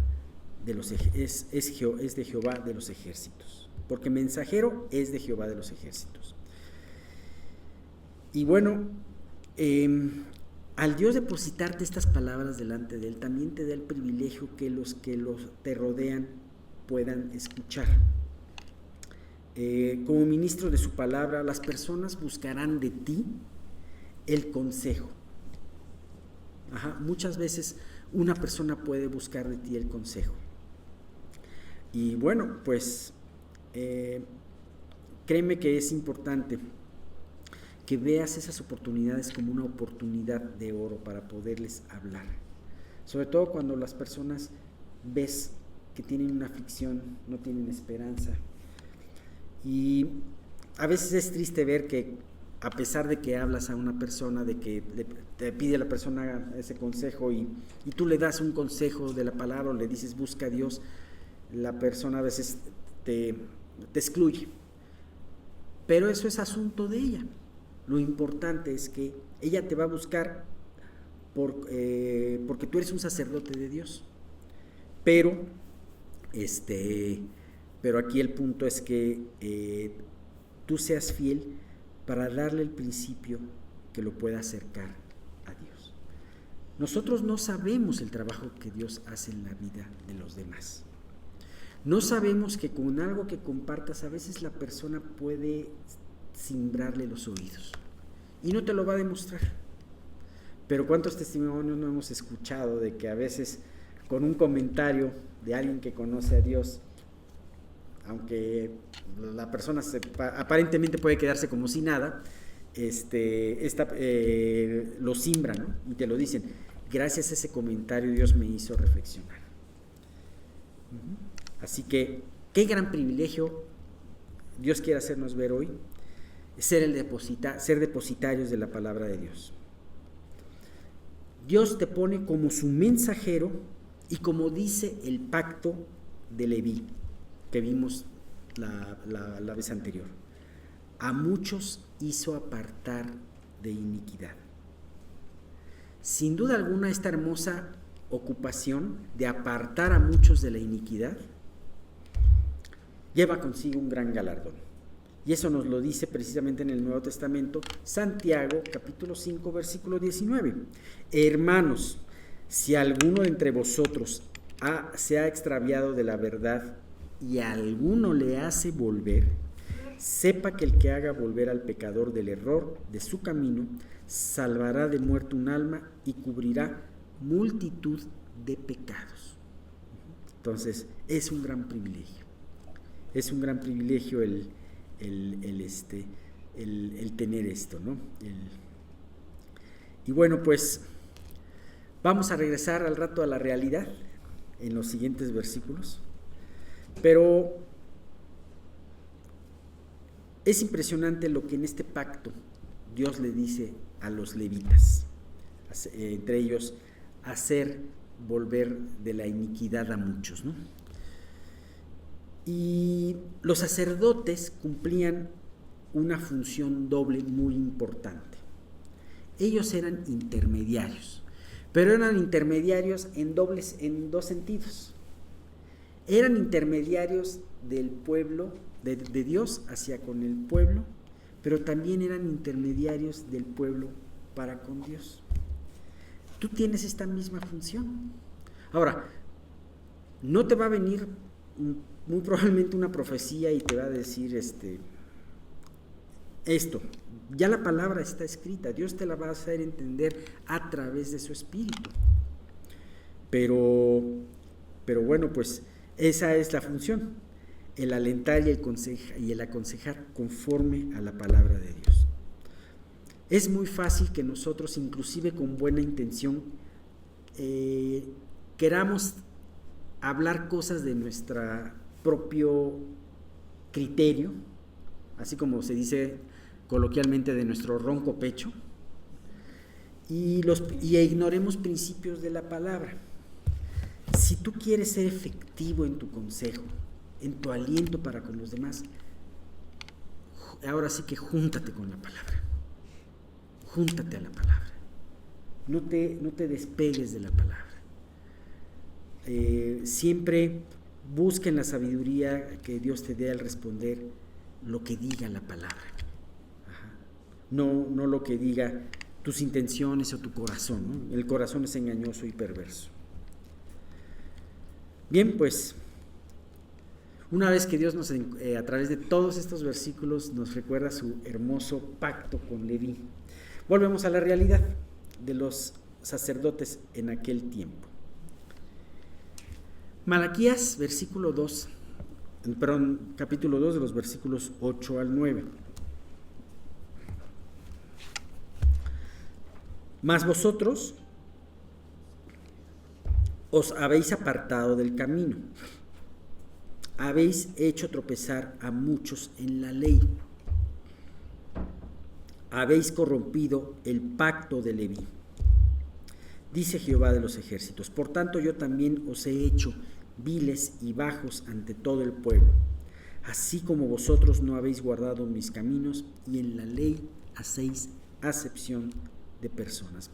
B: es de Jehová de los ejércitos. Porque mensajero es de Jehová de los ejércitos. Y bueno, al Dios depositarte estas palabras delante de Él, también te da el privilegio que los te rodean puedan escuchar. Como ministro de su palabra, las personas buscarán de ti el consejo. Muchas veces una persona puede buscar de ti el consejo. Y bueno, pues créeme que es importante que veas esas oportunidades como una oportunidad de oro para poderles hablar. Sobre todo cuando las personas ves que tienen una aflicción, no tienen esperanza. Y a veces es triste ver que a pesar de que hablas a una persona, de que te pide a la persona ese consejo y tú le das un consejo de la palabra o le dices busca a Dios, la persona a veces te excluye. Pero eso es asunto de ella. Lo importante es que ella te va a buscar porque tú eres un sacerdote de Dios. Pero aquí el punto es que tú seas fiel para darle el principio que lo pueda acercar a Dios. nosotros no sabemos el trabajo que Dios hace en la vida de los demás. No sabemos que con algo que compartas a veces la persona puede cimbrarle los oídos y no te lo va a demostrar. Pero ¿cuántos testimonios no hemos escuchado de que a veces con un comentario de alguien que conoce a Dios, aunque la persona aparentemente puede quedarse como si nada, lo simbra, ¿no? Y te lo dicen, gracias a ese comentario Dios me hizo reflexionar. Así que, qué gran privilegio Dios quiere hacernos ver hoy, ser depositarios de la palabra de Dios. Dios te pone como su mensajero y como dice el pacto de Leví, que vimos la vez anterior. A muchos hizo apartar de iniquidad. Sin duda alguna, esta hermosa ocupación de apartar a muchos de la iniquidad lleva consigo un gran galardón. Y eso nos lo dice precisamente en el Nuevo Testamento, Santiago, capítulo 5, versículo 19. Hermanos, si alguno de entre vosotros se ha extraviado de la verdad y a alguno le hace volver, sepa que el que haga volver al pecador del error de su camino, salvará de muerte un alma y cubrirá multitud de pecados. Entonces, es un gran privilegio. Es un gran privilegio el tener esto, ¿no? Y bueno, pues vamos a regresar al rato a la realidad en los siguientes versículos, pero es impresionante lo que en este pacto Dios le dice a los levitas, entre ellos hacer volver de la iniquidad a muchos, ¿no? Y los sacerdotes cumplían una función doble muy importante. Ellos eran intermediarios, pero eran intermediarios en dos sentidos. Eran intermediarios del pueblo, de Dios hacia con el pueblo, pero también eran intermediarios del pueblo para con Dios. Tú tienes esta misma función. Ahora, no te va a venir muy probablemente una profecía y te va a decir esto. Ya la palabra está escrita, Dios te la va a hacer entender a través de su espíritu. Pero bueno, pues esa es la función, el alentar y el aconsejar conforme a la palabra de Dios. Es muy fácil que nosotros, inclusive con buena intención, queramos hablar cosas de nuestro propio criterio, así como se dice coloquialmente, de nuestro ronco pecho, y ignoremos principios de la palabra. Si tú quieres ser efectivo en tu consejo, en tu aliento para con los demás, ahora sí que júntate con la palabra, júntate a la palabra, no te despegues de la palabra. Siempre busquen la sabiduría que Dios te dé al responder lo que diga la palabra. No lo que diga tus intenciones o tu corazón, ¿no? El corazón es engañoso y perverso. Bien, pues una vez que Dios a través de todos estos versículos nos recuerda su hermoso pacto con Leví, volvemos a la realidad de los sacerdotes en aquel tiempo. Malaquías, capítulo 2, de los versículos 8 al 9. Mas vosotros os habéis apartado del camino, habéis hecho tropezar a muchos en la ley, habéis corrompido el pacto de Leví, dice Jehová de los ejércitos. Por tanto, yo también os he hecho viles y bajos ante todo el pueblo, así como vosotros no habéis guardado mis caminos y en la ley hacéis acepción de personas.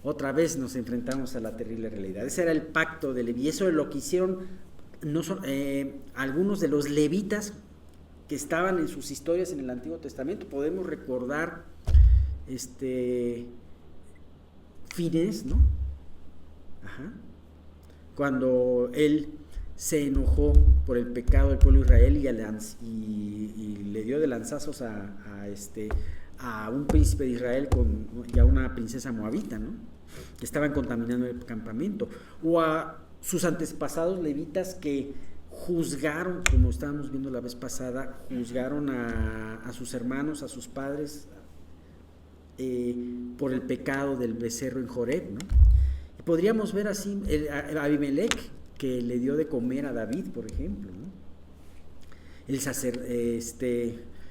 B: Otra vez nos enfrentamos a la terrible realidad. Ese era el pacto de Leví. Eso es lo que hicieron algunos de los levitas que estaban en sus historias en el Antiguo Testamento. Podemos recordar Finés, ¿no? Ajá. Cuando él se enojó por el pecado del pueblo de Israel y le dio de lanzazos a un príncipe de Israel y a una princesa moabita, ¿no? Que estaban contaminando el campamento, o a sus antepasados levitas que juzgaron, como estábamos viendo la vez pasada, juzgaron a sus hermanos, a sus padres, por el pecado del becerro en Joreb, ¿no? Y podríamos ver así a Abimelech, que le dio de comer a David, por ejemplo, ¿no?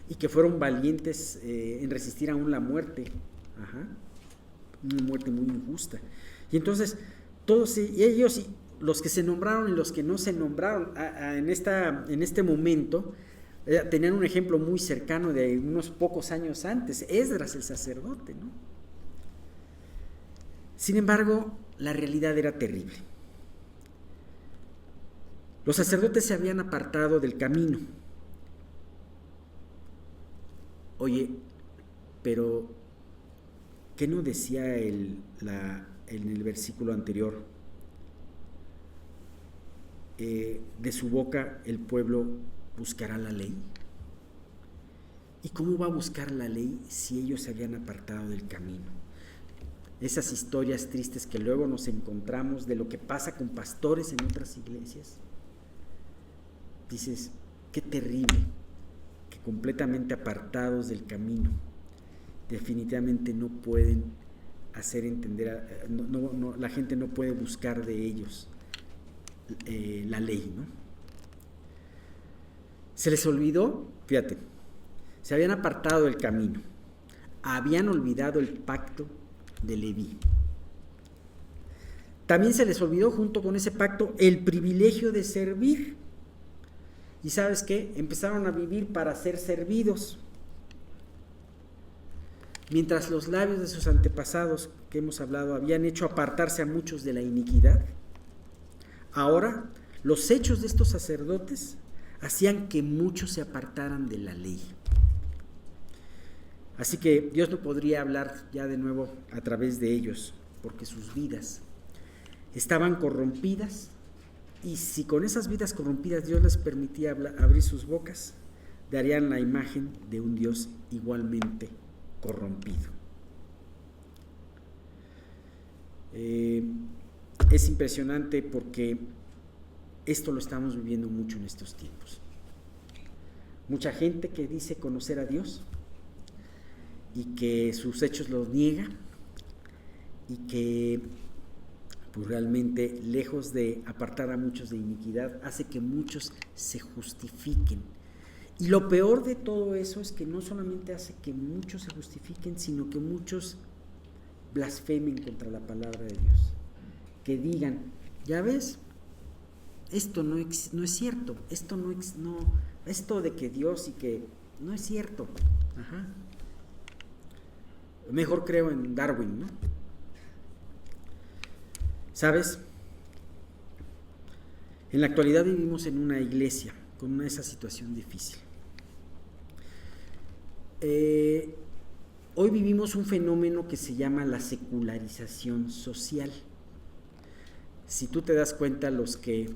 B: Y que fueron valientes en resistir aún la muerte, ajá, una muerte muy injusta. Y entonces todos ellos, los que se nombraron y los que no se nombraron en este momento, tenían un ejemplo muy cercano de unos pocos años antes, Esdras el sacerdote, ¿no? Sin embargo, la realidad era terrible. Los sacerdotes se habían apartado del camino. Oye, pero ¿qué no decía en el versículo anterior? De su boca el pueblo buscará la ley. ¿Y cómo va a buscar la ley si ellos se habían apartado del camino? Esas historias tristes que luego nos encontramos de lo que pasa con pastores en otras iglesias. Dices, qué terrible, que completamente apartados del camino, definitivamente no pueden hacer entender, la gente no puede buscar de ellos la ley, ¿no? Se les olvidó, fíjate, se habían apartado del camino, habían olvidado el pacto de Leví. También se les olvidó junto con ese pacto el privilegio de servir. ¿Y sabes qué? Empezaron a vivir para ser servidos. Mientras los labios de sus antepasados que hemos hablado habían hecho apartarse a muchos de la iniquidad, ahora los hechos de estos sacerdotes hacían que muchos se apartaran de la ley. Así que Dios no podría hablar ya de nuevo a través de ellos, porque sus vidas estaban corrompidas, y si con esas vidas corrompidas Dios les permitía abrir sus bocas, darían la imagen de un Dios igualmente corrompido. Es impresionante porque esto lo estamos viviendo mucho en estos tiempos. Mucha gente que dice conocer a Dios y que sus hechos los niega, y que pues realmente, lejos de apartar a muchos de iniquidad, hace que muchos se justifiquen. Y lo peor de todo eso es que no solamente hace que muchos se justifiquen, sino que muchos blasfemen contra la palabra de Dios. Que digan, ya ves, esto no es cierto, esto de que Dios y que no es cierto. Ajá. Mejor creo en Darwin, ¿no? ¿Sabes? En la actualidad vivimos en una iglesia con esa situación difícil. Hoy vivimos un fenómeno que se llama la secularización social. Si tú te das cuenta, los que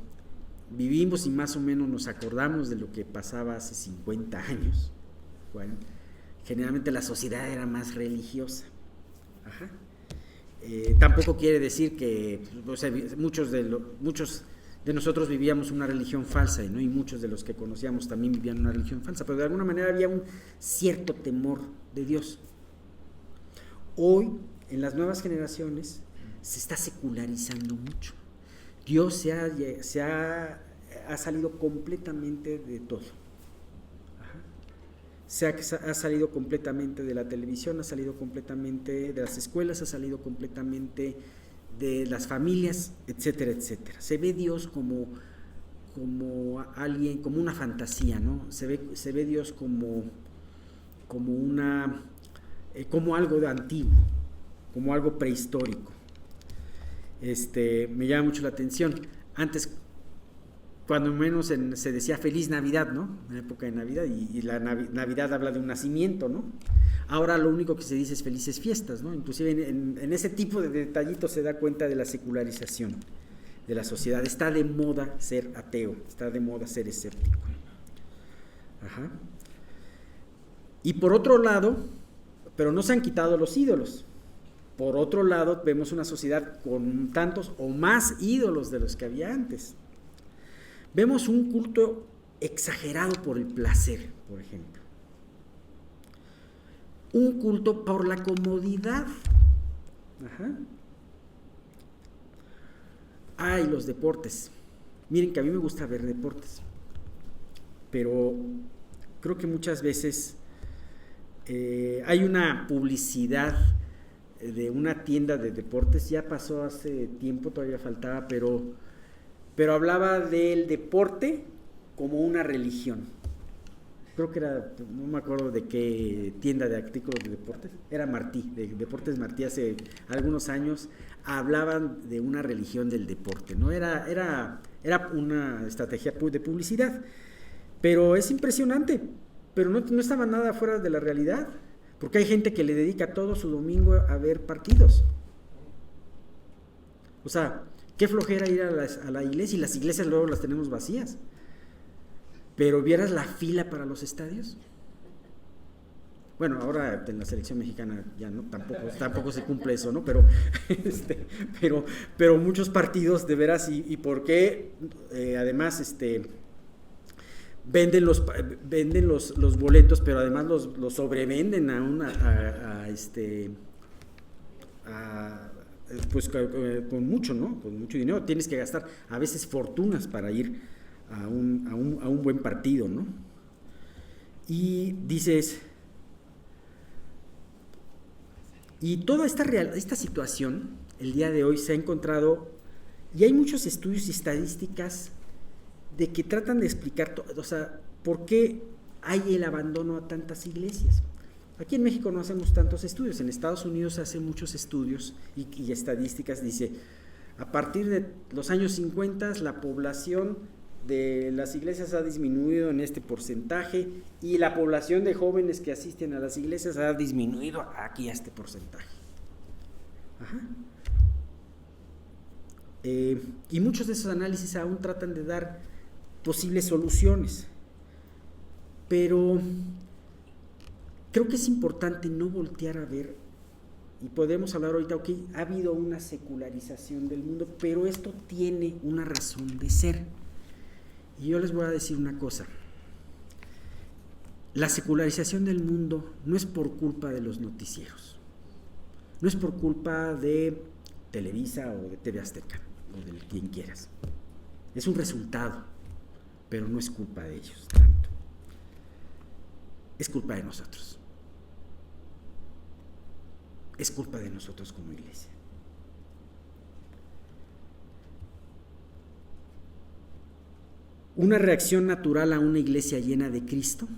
B: vivimos y más o menos nos acordamos de lo que pasaba hace 50 años, bueno, generalmente la sociedad era más religiosa. Ajá. Tampoco quiere decir que, o sea, muchos de nosotros vivíamos una religión falsa, ¿no? Y muchos de los que conocíamos también vivían una religión falsa, pero de alguna manera había un cierto temor de Dios. Hoy, en las nuevas generaciones, se está secularizando mucho. Dios se ha salido completamente de todo. Ha salido completamente de la televisión, ha salido completamente de las escuelas, ha salido completamente de las familias, etcétera, etcétera. Se ve Dios como alguien, como una fantasía, ¿no? Se ve Dios como algo de antiguo, como algo prehistórico. Me llama mucho la atención. Antes, cuando menos se decía Feliz Navidad, ¿no? En la época de Navidad, y la Navidad habla de un nacimiento, ¿no? Ahora lo único que se dice es felices fiestas, ¿no? Inclusive en ese tipo de detallitos se da cuenta de la secularización de la sociedad. Está de moda ser ateo, está de moda ser escéptico. Ajá. Y por otro lado, pero no se han quitado los ídolos. Por otro lado, vemos una sociedad con tantos o más ídolos de los que había antes. Vemos un culto exagerado por el placer, por ejemplo. Un culto por la comodidad. Ajá. Ay, los deportes. Miren que a mí me gusta ver deportes, pero creo que muchas veces hay una publicidad de una tienda de deportes, ya pasó hace tiempo, todavía faltaba, pero hablaba del deporte como una religión. Creo que era, no me acuerdo de qué tienda de artículos de deportes, era Martí, de Deportes Martí, hace algunos años hablaban de una religión del deporte, ¿no? Era una estrategia de publicidad, pero es impresionante, pero no estaba nada fuera de la realidad, porque hay gente que le dedica todo su domingo a ver partidos. O sea, qué flojera ir a la iglesia, y las iglesias luego las tenemos vacías. Pero ¿vieras la fila para los estadios? Bueno, ahora en la selección mexicana ya no, tampoco se cumple eso, ¿no? Pero muchos partidos de veras, y por qué además venden los boletos, pero además los sobrevenden pues con mucho, ¿no? Con mucho dinero. Tienes que gastar a veces fortunas para ir a un buen partido, ¿no? Y dices, y toda esta situación el día de hoy se ha encontrado, y hay muchos estudios y estadísticas de que tratan de explicar o sea, por qué hay el abandono a tantas iglesias. Aquí en México no hacemos tantos estudios, en Estados Unidos se hacen muchos estudios y estadísticas. Dice, a partir de los años 50 la población de las iglesias ha disminuido en este porcentaje, y la población de jóvenes que asisten a las iglesias ha disminuido aquí a este porcentaje. Ajá. Y muchos de esos análisis aún tratan de dar posibles soluciones, pero creo que es importante no voltear a ver, y podemos hablar ahorita, ok, ha habido una secularización del mundo, pero esto tiene una razón de ser. Y yo les voy a decir una cosa, la secularización del mundo no es por culpa de los noticieros, no es por culpa de Televisa o de TV Azteca o de quien quieras, es un resultado, pero no es culpa de ellos tanto, es culpa de nosotros, es culpa de nosotros como iglesia. Una reacción natural a una iglesia llena de Cristo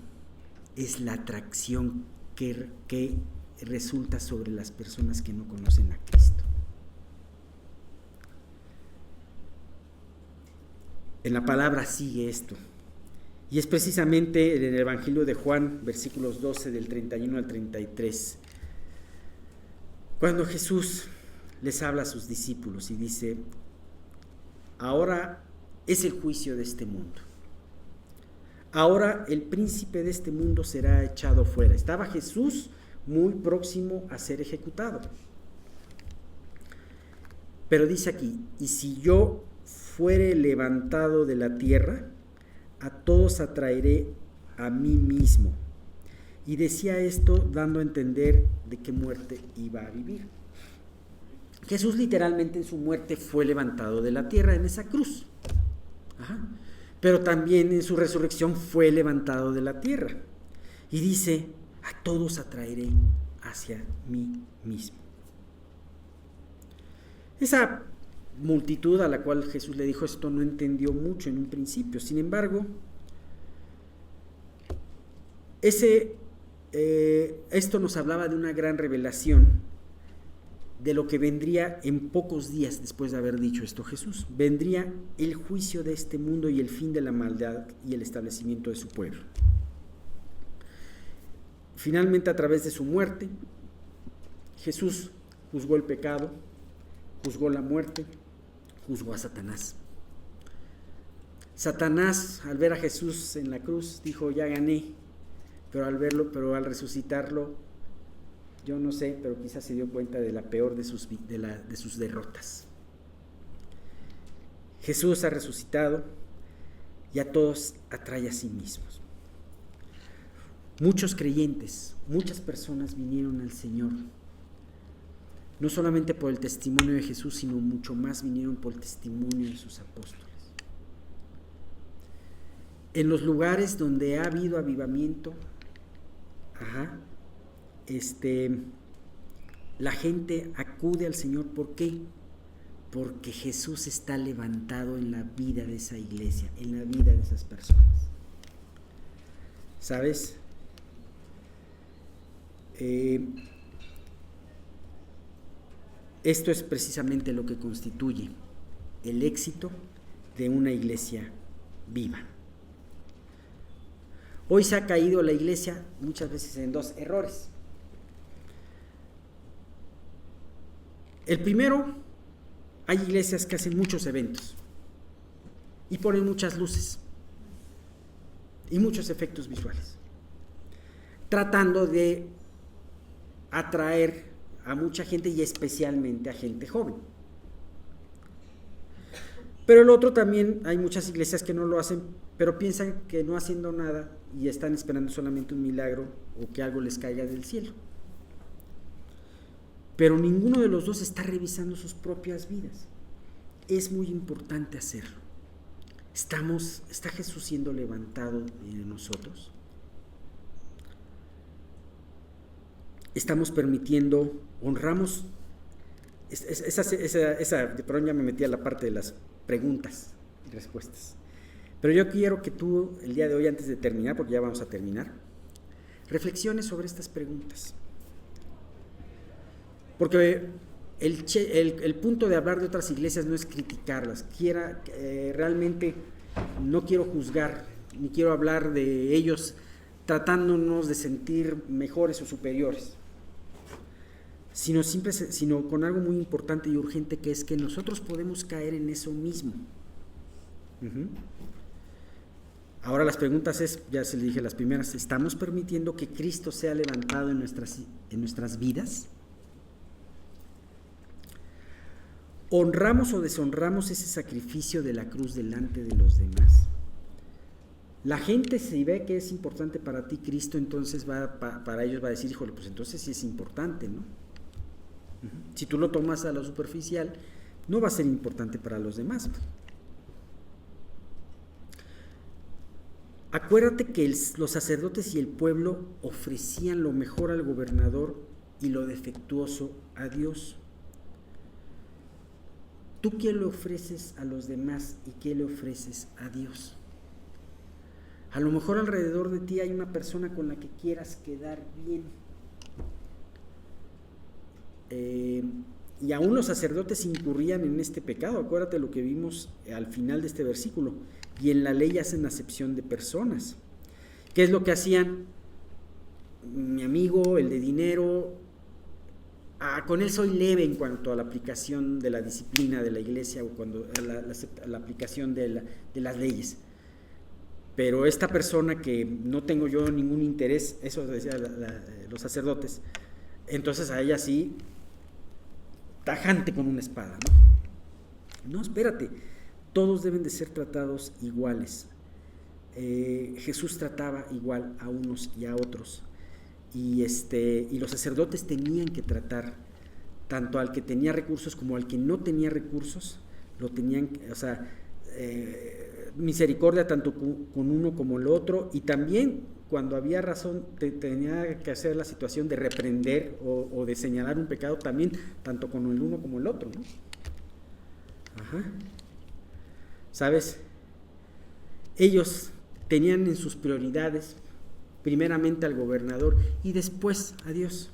B: es la atracción que resulta sobre las personas que no conocen a Cristo. En la palabra sigue esto, y es precisamente en el Evangelio de Juan, versículos 12 del 31 al 33, cuando Jesús les habla a sus discípulos y dice, ahora es el juicio de este mundo. Ahora el príncipe de este mundo será echado fuera. Estaba Jesús muy próximo a ser ejecutado. Pero dice aquí, y si yo fuere levantado de la tierra, a todos atraeré a mí mismo. Y decía esto dando a entender de qué muerte iba a vivir. Jesús literalmente en su muerte fue levantado de la tierra en esa cruz. Ajá. Pero también en su resurrección fue levantado de la tierra. Y dice, a todos atraeré hacia mí mismo. Esa multitud a la cual Jesús le dijo esto no entendió mucho en un principio. Sin embargo, esto nos hablaba de una gran revelación de lo que vendría en pocos días después de haber dicho esto Jesús. Vendría el juicio de este mundo y el fin de la maldad y el establecimiento de su pueblo. finalmente, a través de su muerte, Jesús juzgó el pecado, juzgó la muerte, juzgó a Satanás. Satanás, al ver a Jesús en la cruz, dijo: ya gané, pero al resucitarlo, yo no sé, pero quizás se dio cuenta de la peor de sus derrotas. Jesús ha resucitado y a todos atrae a sí mismos. Muchos creyentes, muchas personas vinieron al Señor, no solamente por el testimonio de Jesús, sino mucho más vinieron por el testimonio de sus apóstoles. En los lugares donde ha habido avivamiento, la gente acude al Señor. ¿Por qué? Porque Jesús está levantado en la vida de esa iglesia, en la vida de esas personas. ¿Sabes? Esto es precisamente lo que constituye el éxito de una iglesia viva. Hoy se ha caído la iglesia muchas veces en dos errores. El primero, hay iglesias que hacen muchos eventos y ponen muchas luces y muchos efectos visuales, tratando de atraer a mucha gente y especialmente a gente joven. Pero el otro también, hay muchas iglesias que no lo hacen, pero piensan que no haciendo nada y están esperando solamente un milagro o que algo les caiga del cielo. Pero ninguno de los dos está revisando sus propias vidas. Es muy importante hacerlo. ¿Está Jesús siendo levantado en nosotros? Estamos permitiendo, honramos, perdón, ya me metí a la parte de las preguntas y respuestas. Pero yo quiero que tú, el día de hoy, antes de terminar, porque ya vamos a terminar, reflexiones sobre estas preguntas. Porque el punto de hablar de otras iglesias no es criticarlas. Realmente no quiero juzgar, ni quiero hablar de ellos tratándonos de sentir mejores o superiores, sino con algo muy importante y urgente, que es que nosotros podemos caer en eso mismo. Ahora las preguntas ya se le dije las primeras: ¿estamos permitiendo que Cristo sea levantado en nuestras vidas? ¿Honramos o deshonramos ese sacrificio de la cruz delante de los demás? La gente, si ve que es importante para ti Cristo, entonces para ellos va a decir: híjole, pues entonces sí es importante, ¿no? Si tú lo tomas a lo superficial, no va a ser importante para los demás. Acuérdate que los sacerdotes y el pueblo ofrecían lo mejor al gobernador y lo defectuoso a Dios. ¿Tú qué le ofreces a los demás y qué le ofreces a Dios? A lo mejor alrededor de ti hay una persona con la que quieras quedar bien. Y aún los sacerdotes incurrían en este pecado. Acuérdate lo que vimos al final de este versículo. Y en la ley hacen acepción de personas. ¿Qué es lo que hacían? Mi amigo, el de dinero, con él soy leve en cuanto a la aplicación de la disciplina de la iglesia o cuando la aplicación de las leyes. Pero esta persona que no tengo yo ningún interés, eso decían los sacerdotes, entonces a ella sí, tajante con una espada, ¿no? No, espérate, todos deben de ser tratados iguales. Jesús trataba igual a unos y a otros. Y los sacerdotes tenían que tratar tanto al que tenía recursos como al que no tenía recursos, misericordia tanto con uno como el otro, y también cuando había razón tenía que hacer la situación de reprender o de señalar un pecado también, tanto con el uno como el otro, ¿no? ¿Sabes? Ellos tenían en sus prioridades primeramente al gobernador y después a Dios.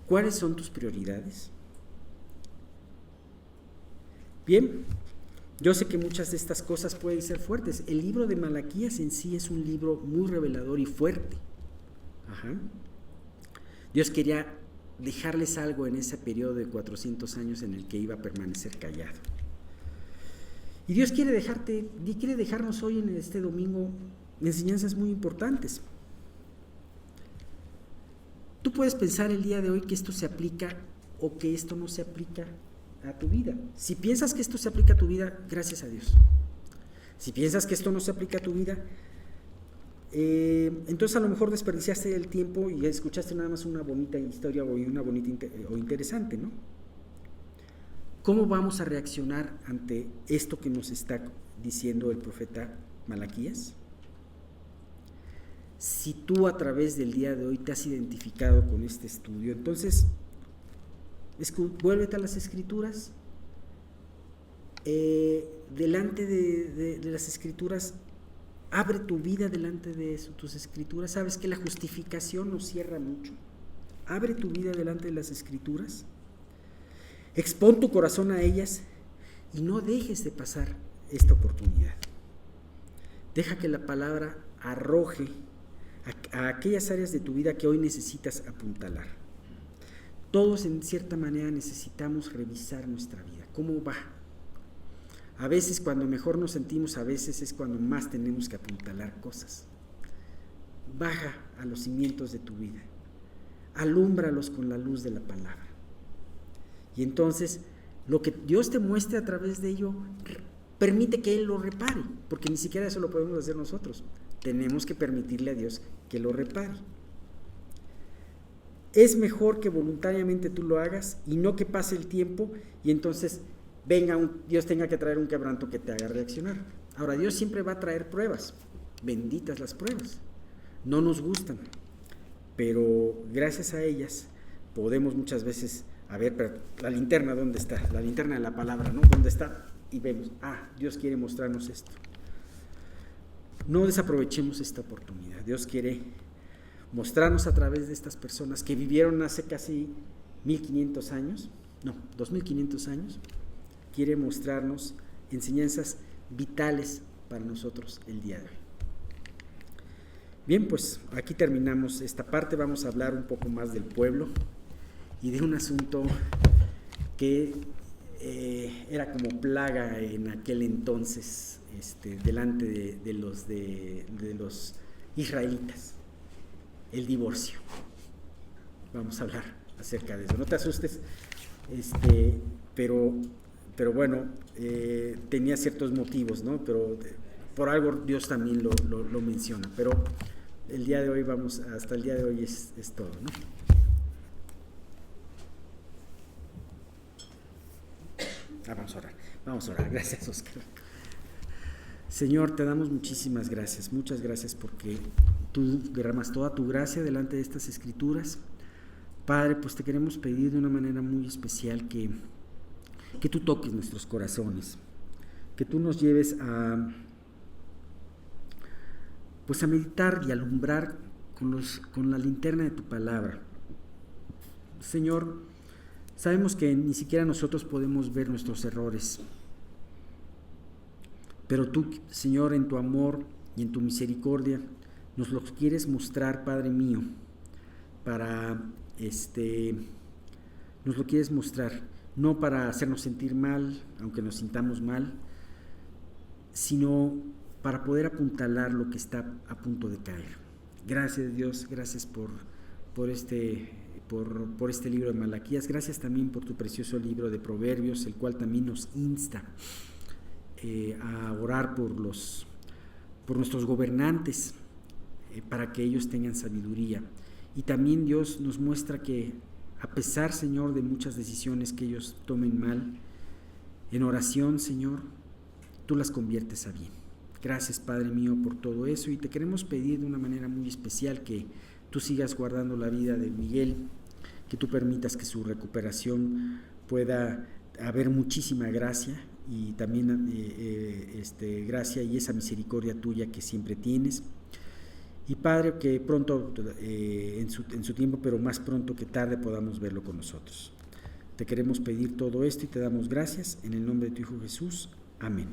B: ¿Cuáles son tus prioridades? Bien, yo sé que muchas de estas cosas pueden ser fuertes. El libro de Malaquías en sí es un libro muy revelador y fuerte. Ajá. Dios quería dejarles algo en ese periodo de 400 años en el que iba a permanecer callado. Y Dios quiere dejarnos hoy en este domingo enseñanzas muy importantes. Tú puedes pensar el día de hoy que esto se aplica o que esto no se aplica a tu vida. Si piensas que esto se aplica a tu vida, gracias a Dios. Si piensas que esto no se aplica a tu vida, entonces a lo mejor desperdiciaste el tiempo y escuchaste nada más una bonita historia o interesante, ¿no? ¿Cómo vamos a reaccionar ante esto que nos está diciendo el profeta Malaquías? Si tú a través del día de hoy te has identificado con este estudio, entonces vuélvete a las Escrituras. Delante de las Escrituras, abre tu vida delante de eso, tus Escrituras. Sabes que la justificación nos cierra mucho. Abre tu vida delante de las Escrituras, expón tu corazón a ellas y no dejes de pasar esta oportunidad. Deja que la palabra arroje a aquellas áreas de tu vida que hoy necesitas apuntalar. Todos en cierta manera necesitamos revisar nuestra vida. ¿Cómo va? A veces cuando mejor nos sentimos, a veces es cuando más tenemos que apuntalar cosas. Baja a los cimientos de tu vida. Alúmbralos con la luz de la palabra. Y entonces, lo que Dios te muestre a través de ello, permite que Él lo repare, porque ni siquiera eso lo podemos hacer nosotros. Tenemos que permitirle a Dios que lo repare. Es mejor que voluntariamente tú lo hagas y no que pase el tiempo y entonces Dios tenga que traer un quebranto que te haga reaccionar. Ahora, Dios siempre va a traer pruebas, benditas las pruebas, no nos gustan, pero gracias a ellas podemos muchas veces, pero la linterna, ¿dónde está? La linterna de la palabra, ¿no? ¿Dónde está? Y vemos, Dios quiere mostrarnos esto. No desaprovechemos esta oportunidad. Dios quiere mostrarnos a través de estas personas que vivieron hace casi 2500 años, 2500 años, quiere mostrarnos enseñanzas vitales para nosotros el día de hoy. Bien, pues aquí terminamos esta parte. Vamos a hablar un poco más del pueblo y de un asunto que era como plaga en aquel entonces delante de los israelitas, el divorcio. Vamos a hablar acerca de eso. No te asustes, pero bueno, tenía ciertos motivos, ¿no? Pero por algo Dios también lo menciona. Pero el día de hoy hasta el día de hoy es todo, ¿no? Vamos a orar. Gracias, Oscar. Señor, te damos muchísimas gracias, muchas gracias porque tú derramas toda tu gracia delante de estas Escrituras. Padre, pues te queremos pedir de una manera muy especial que tú toques nuestros corazones, que tú nos lleves a meditar y alumbrar con la linterna de tu palabra. Señor, sabemos que ni siquiera nosotros podemos ver nuestros errores, pero tú, Señor, en tu amor y en tu misericordia, nos los quieres mostrar, Padre mío, nos lo quieres mostrar, no para hacernos sentir mal, aunque nos sintamos mal, sino para poder apuntalar lo que está a punto de caer. Gracias, Dios, gracias por este libro de Malaquías. Gracias también por tu precioso libro de Proverbios, el cual también nos insta a orar por nuestros gobernantes, para que ellos tengan sabiduría. Y también Dios nos muestra que a pesar, Señor, de muchas decisiones que ellos tomen mal, en oración, Señor, tú las conviertes a bien. Gracias, Padre mío, por todo eso, y te queremos pedir de una manera muy especial que tú sigas guardando la vida de Miguel, que tú permitas que su recuperación pueda haber muchísima gracia y también gracia y esa misericordia tuya que siempre tienes. Y Padre, que pronto, en su tiempo, pero más pronto que tarde, podamos verlo con nosotros. Te queremos pedir todo esto y te damos gracias en el nombre de tu Hijo Jesús. Amén.